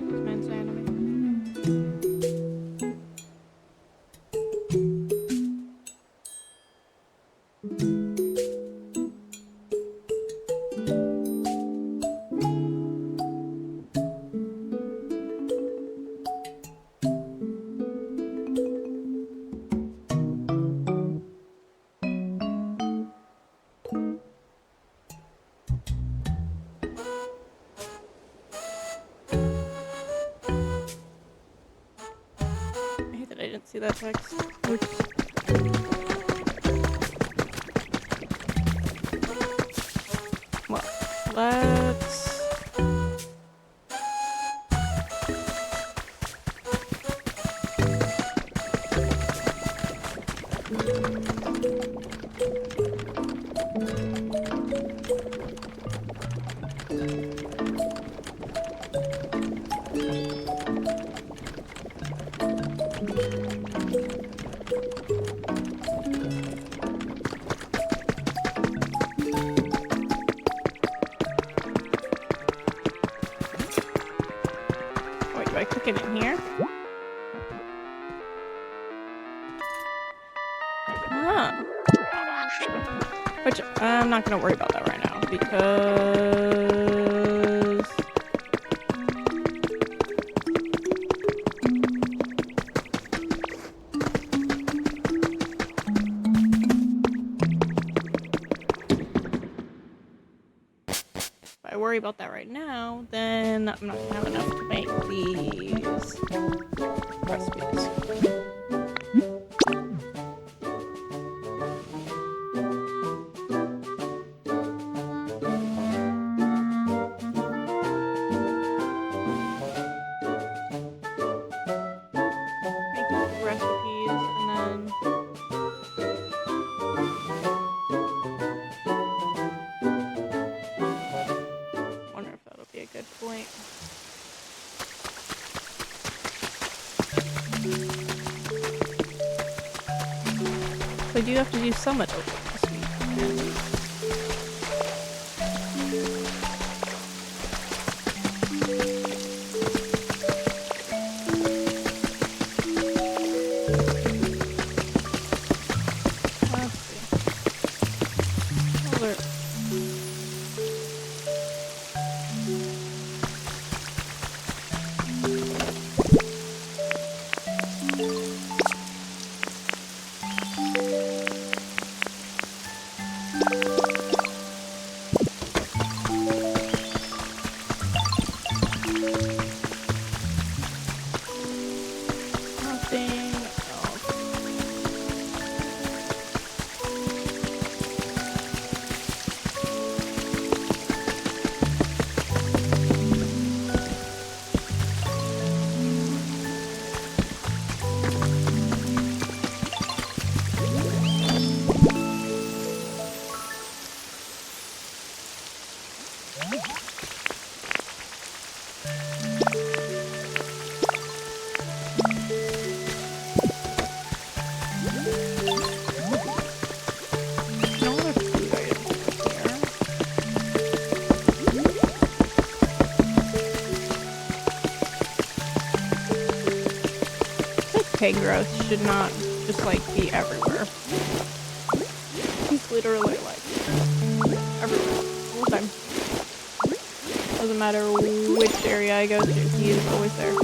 This man's anime. didn't see that text. Oops. Well, let's... Wait, do I cook it in here? Ah. Which, I'm not gonna worry about that right now, because... if I worry about that right now, then I'm not gonna have enough to make these recipes. Recipes, and then wonder if that'll be a good point. So I do have to do some of those this week. Nothing else. No other food items here. This pig growth should not just like be everywhere. He's literally like everywhere all the time. Doesn't matter which area I go to, he is always there.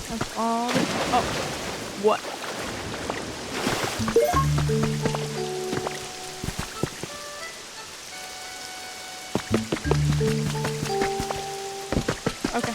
That's all. Oh, what? Okay.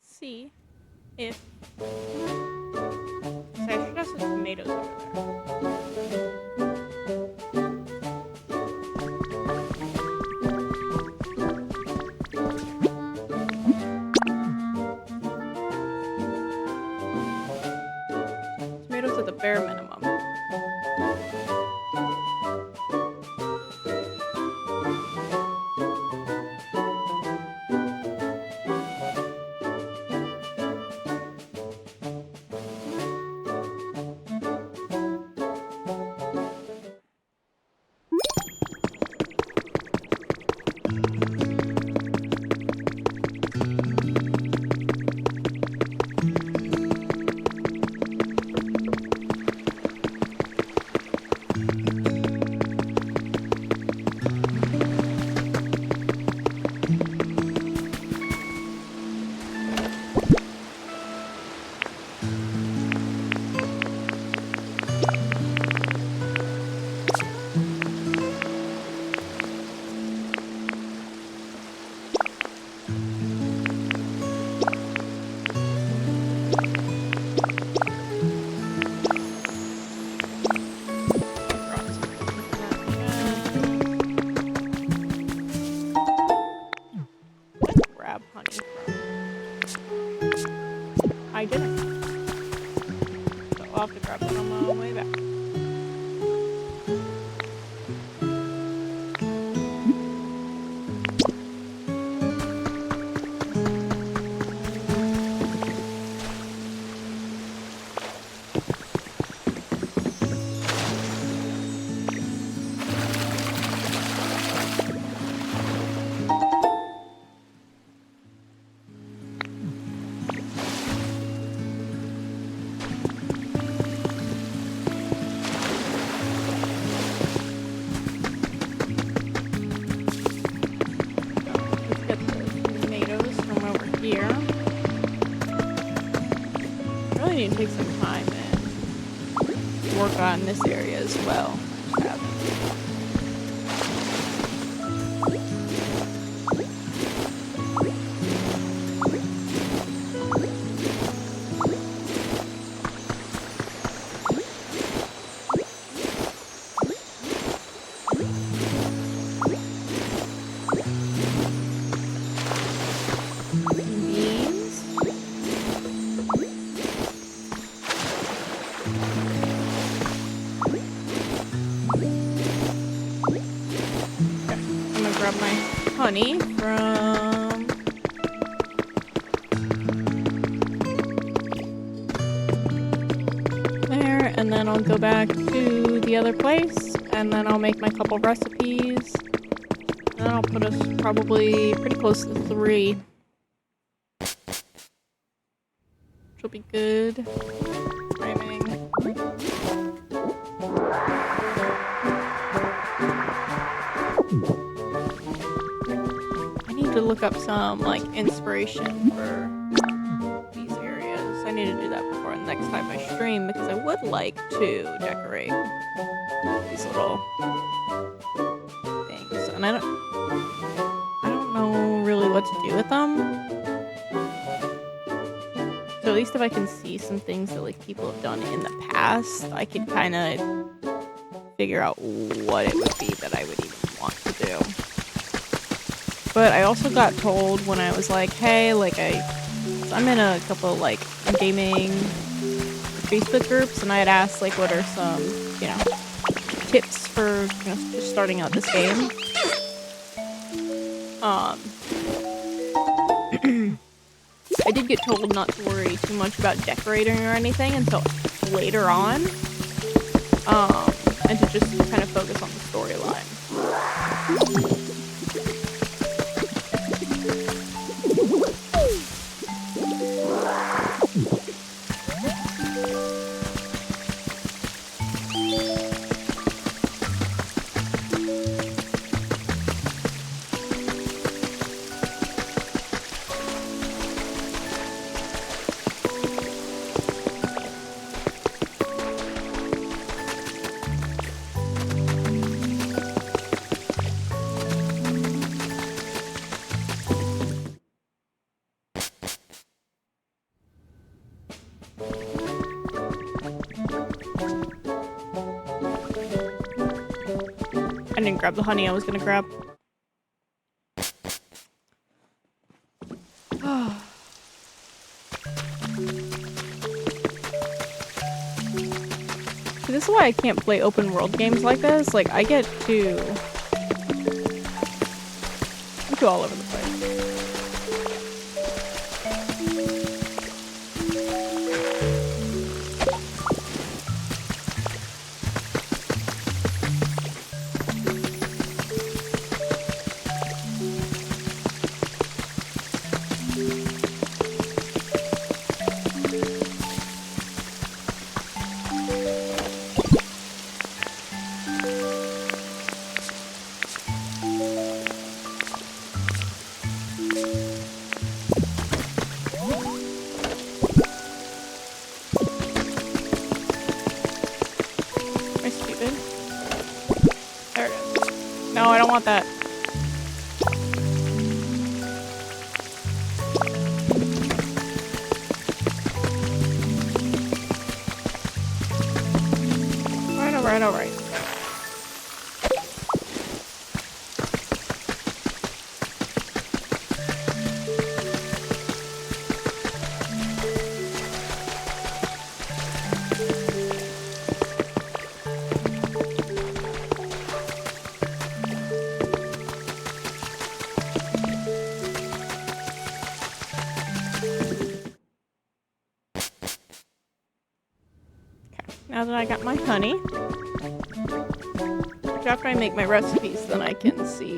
See if I should have some tomatoes over there. Tomatoes at the bare minimum. in this area as well. Honey from there, and then I'll go back to the other place, and then I'll make my couple recipes, and then I'll put us probably pretty close to 3, which will be good. Timing. To look up some like inspiration for these areas. I need to do that before next time I stream because I would like to decorate these little things, and I don't know really what to do with them. So at least if I can see some things that like people have done in the past, I could kind of figure out what it would be that I would even want to do. But I also got told when I was like, hey, like I'm in a couple like gaming Facebook groups, and I had asked like what are some, you know, tips for, you know, just starting out this game. I did get told not to worry too much about decorating or anything until later on. And to just kind of focus on the storyline. I didn't grab the honey I was gonna grab. See, this is why I can't play open world games like this. Like, I get too all over the place. No, I don't want that. All right. Now that I got my honey, which after I make my recipes, then I can see.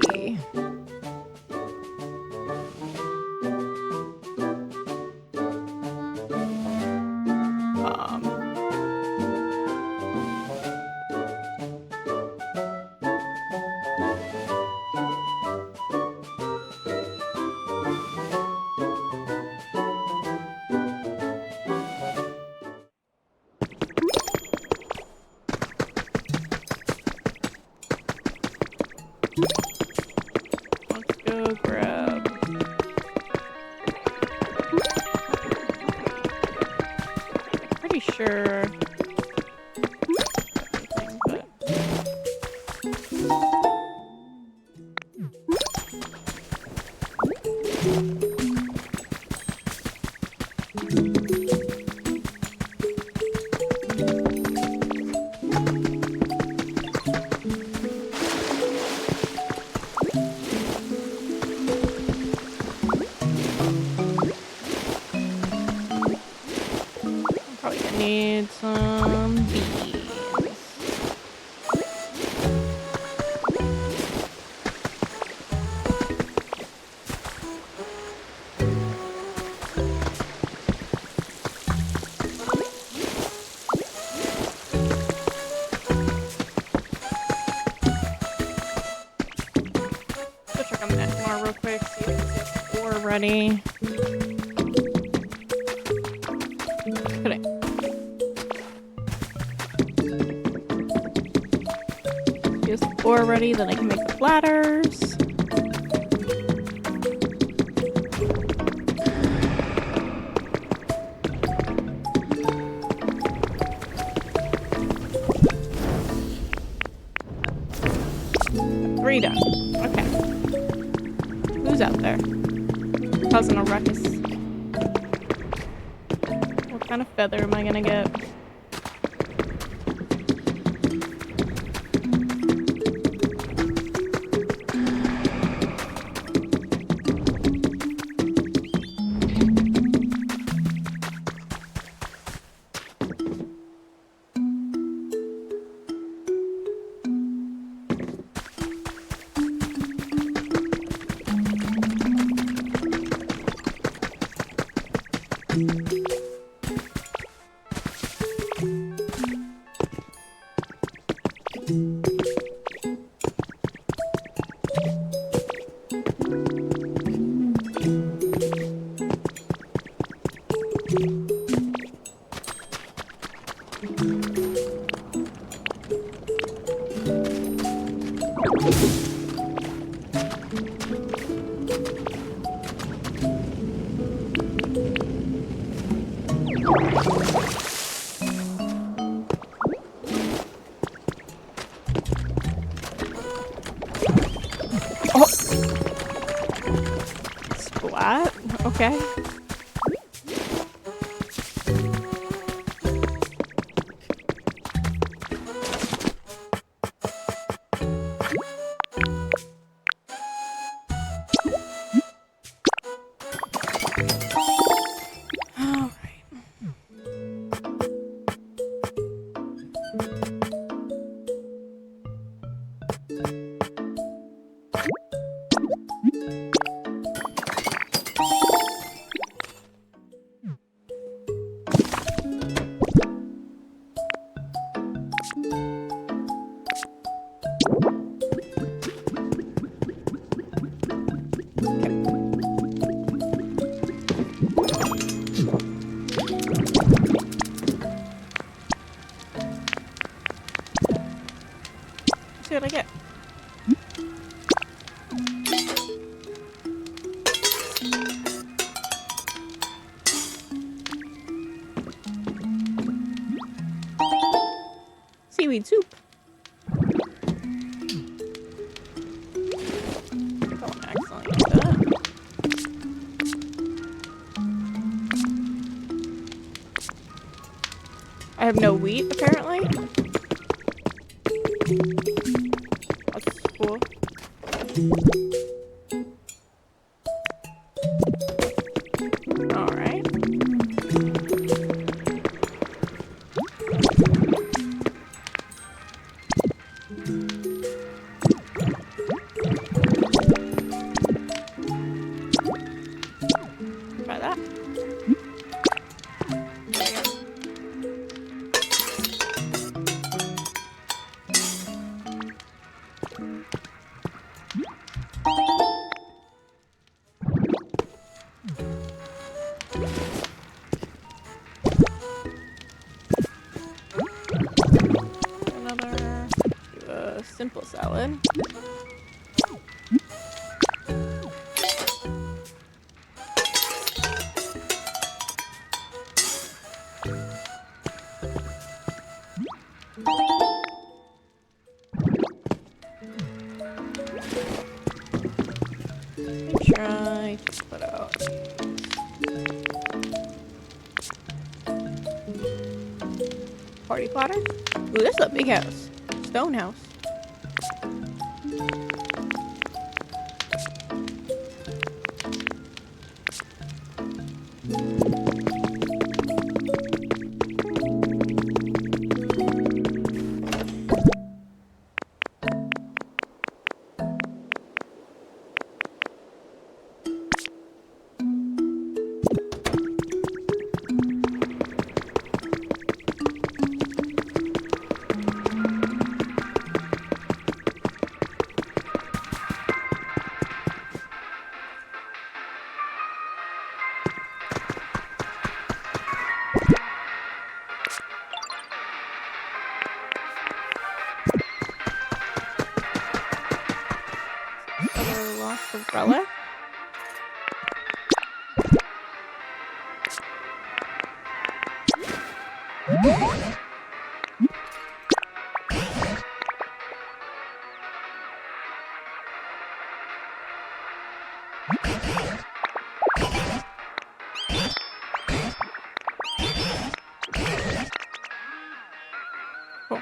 Let's go grab. Pretty sure. Everything, but. Probably gonna need some beans. Go check on the net tomorrow real quick, see if we can get ore ready. Today. Get the ore ready, then I can make the platters. Three done. Okay. Who's out there? Causing a ruckus. What kind of feather am I gonna get? Oh! Splat? Okay. See what I get. Seaweed soup. Oh, excellent. Like that. I have no wheat, apparently. That's cool. Alright. Try that. Another simple salad. might just put out party platters. Ooh, this is a big house. Stone house. Lost umbrella. Cool.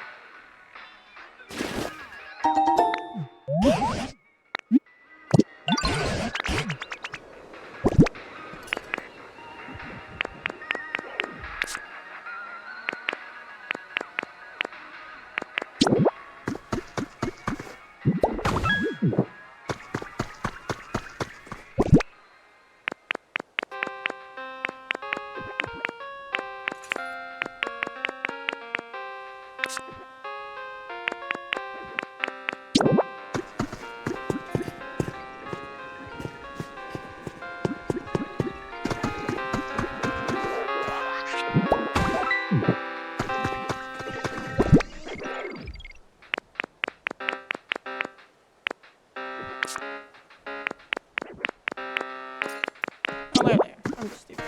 Oh, they're there. I'm just stupid.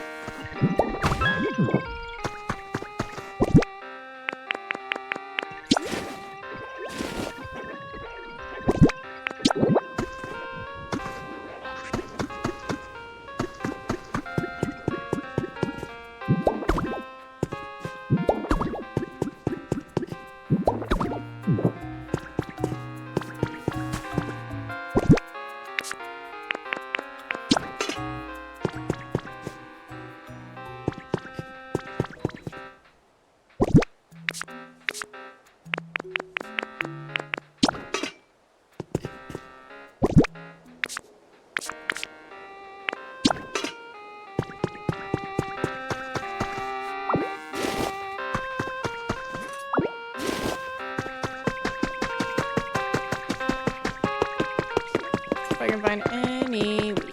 If I can find any wheat.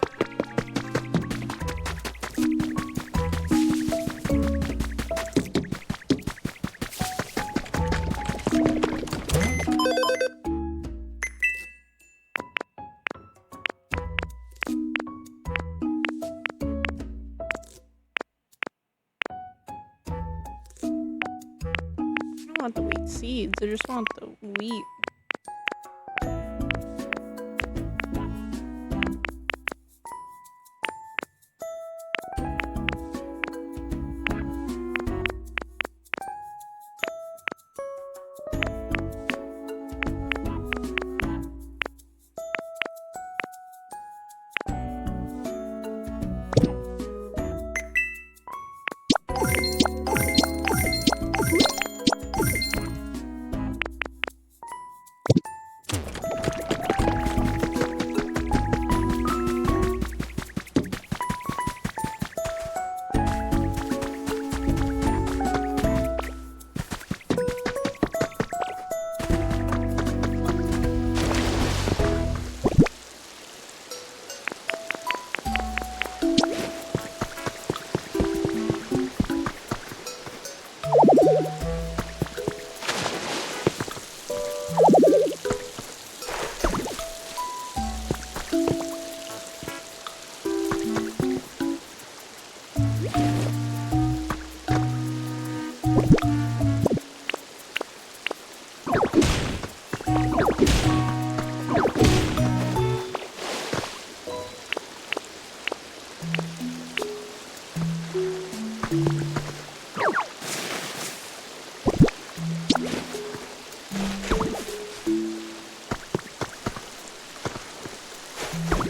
I don't want the wheat seeds, I just want the wheat.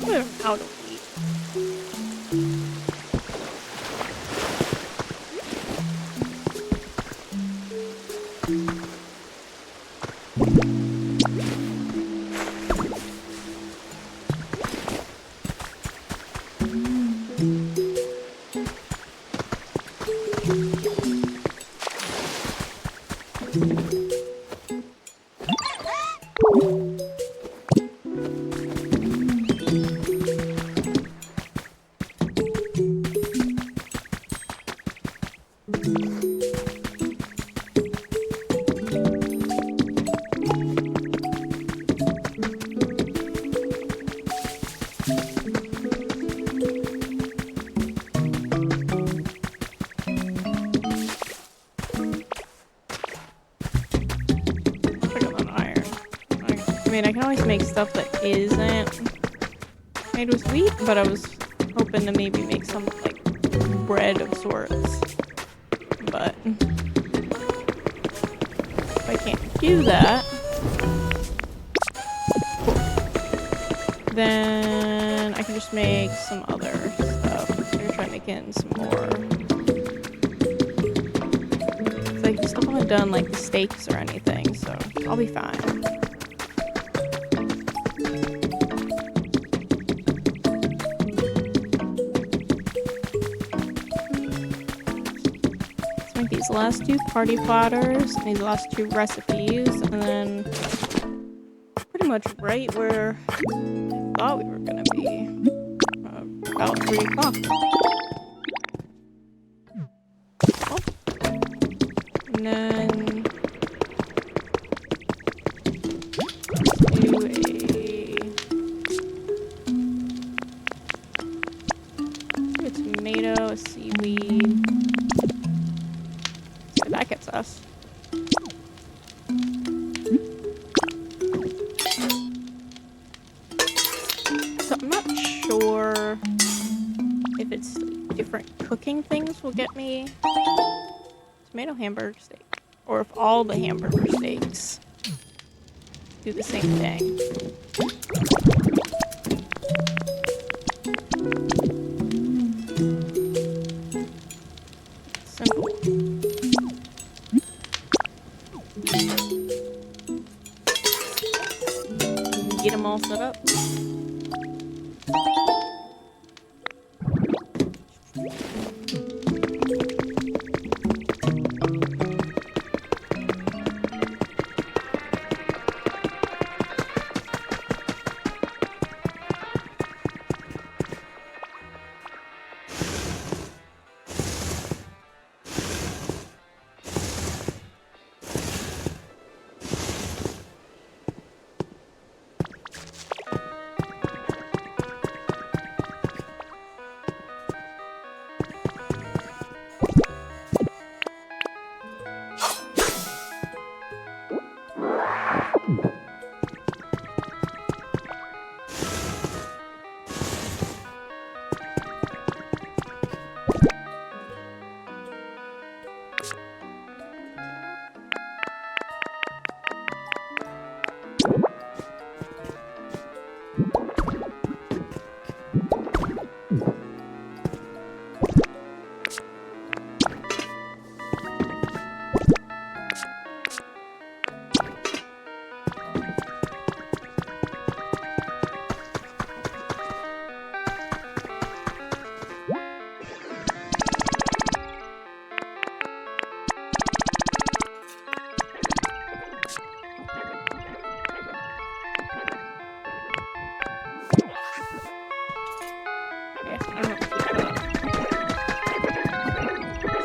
learn how to eat. I mean, I can always make stuff that isn't made with wheat, but I was hoping to maybe make some, like, bread of sorts. But if I can't do that, then I can just make some other stuff. I'm gonna try making some more. So I still haven't done, like, the steaks or anything, so I'll be fine. These last two party platters, and these last two recipes, and then pretty much right where I thought we were gonna be, about 3 o'clock. Oh. And then do a tomato, a seaweed. That gets us. So I'm not sure if it's different cooking things will get me tomato hamburger steak, or if all the hamburger steaks do the same thing. Simple. Get them all set up.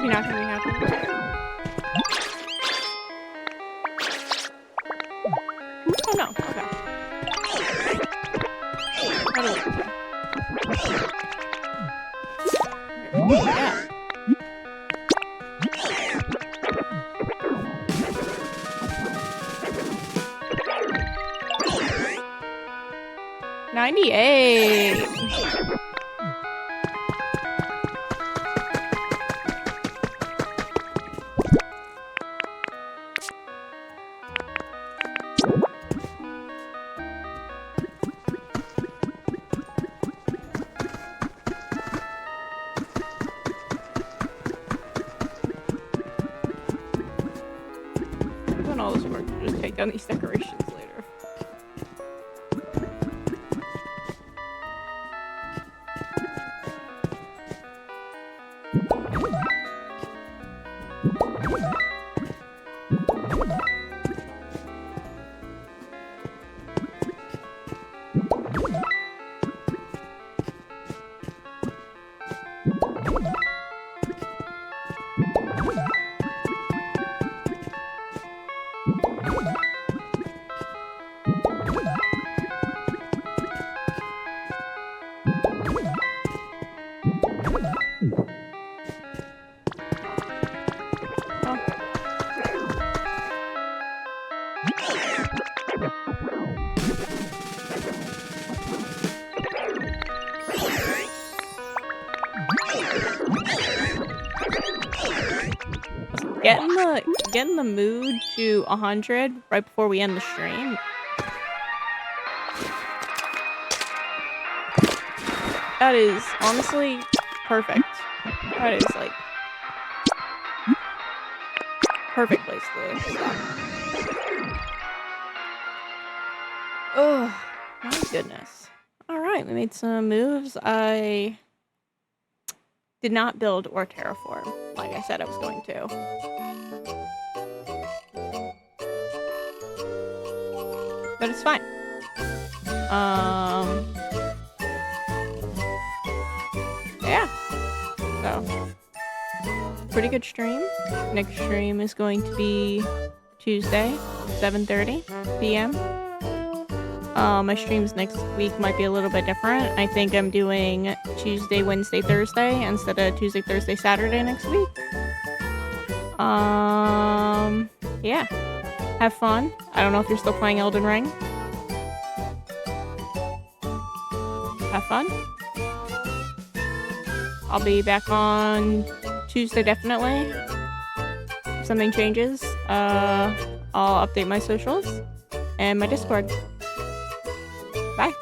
You're not gonna be happy. Oh no, okay. Yeah. 98. on these decorations later. Getting the mood to 100 right before we end the stream. That is honestly perfect. That is like perfect place to stop. Oh my goodness. Alright, we made some moves. I did not build or terraform like I said I was going to. But it's fine. Yeah. So, pretty good stream. Next stream is going to be Tuesday, 7:30 p.m. My streams next week might be a little bit different. I think I'm doing Tuesday, Wednesday, Thursday instead of Tuesday, Thursday, Saturday next week. Yeah. Have fun. I don't know if you're still playing Elden Ring. Have fun. I'll be back on Tuesday definitely. If something changes, I'll update my socials and my Discord. Bye.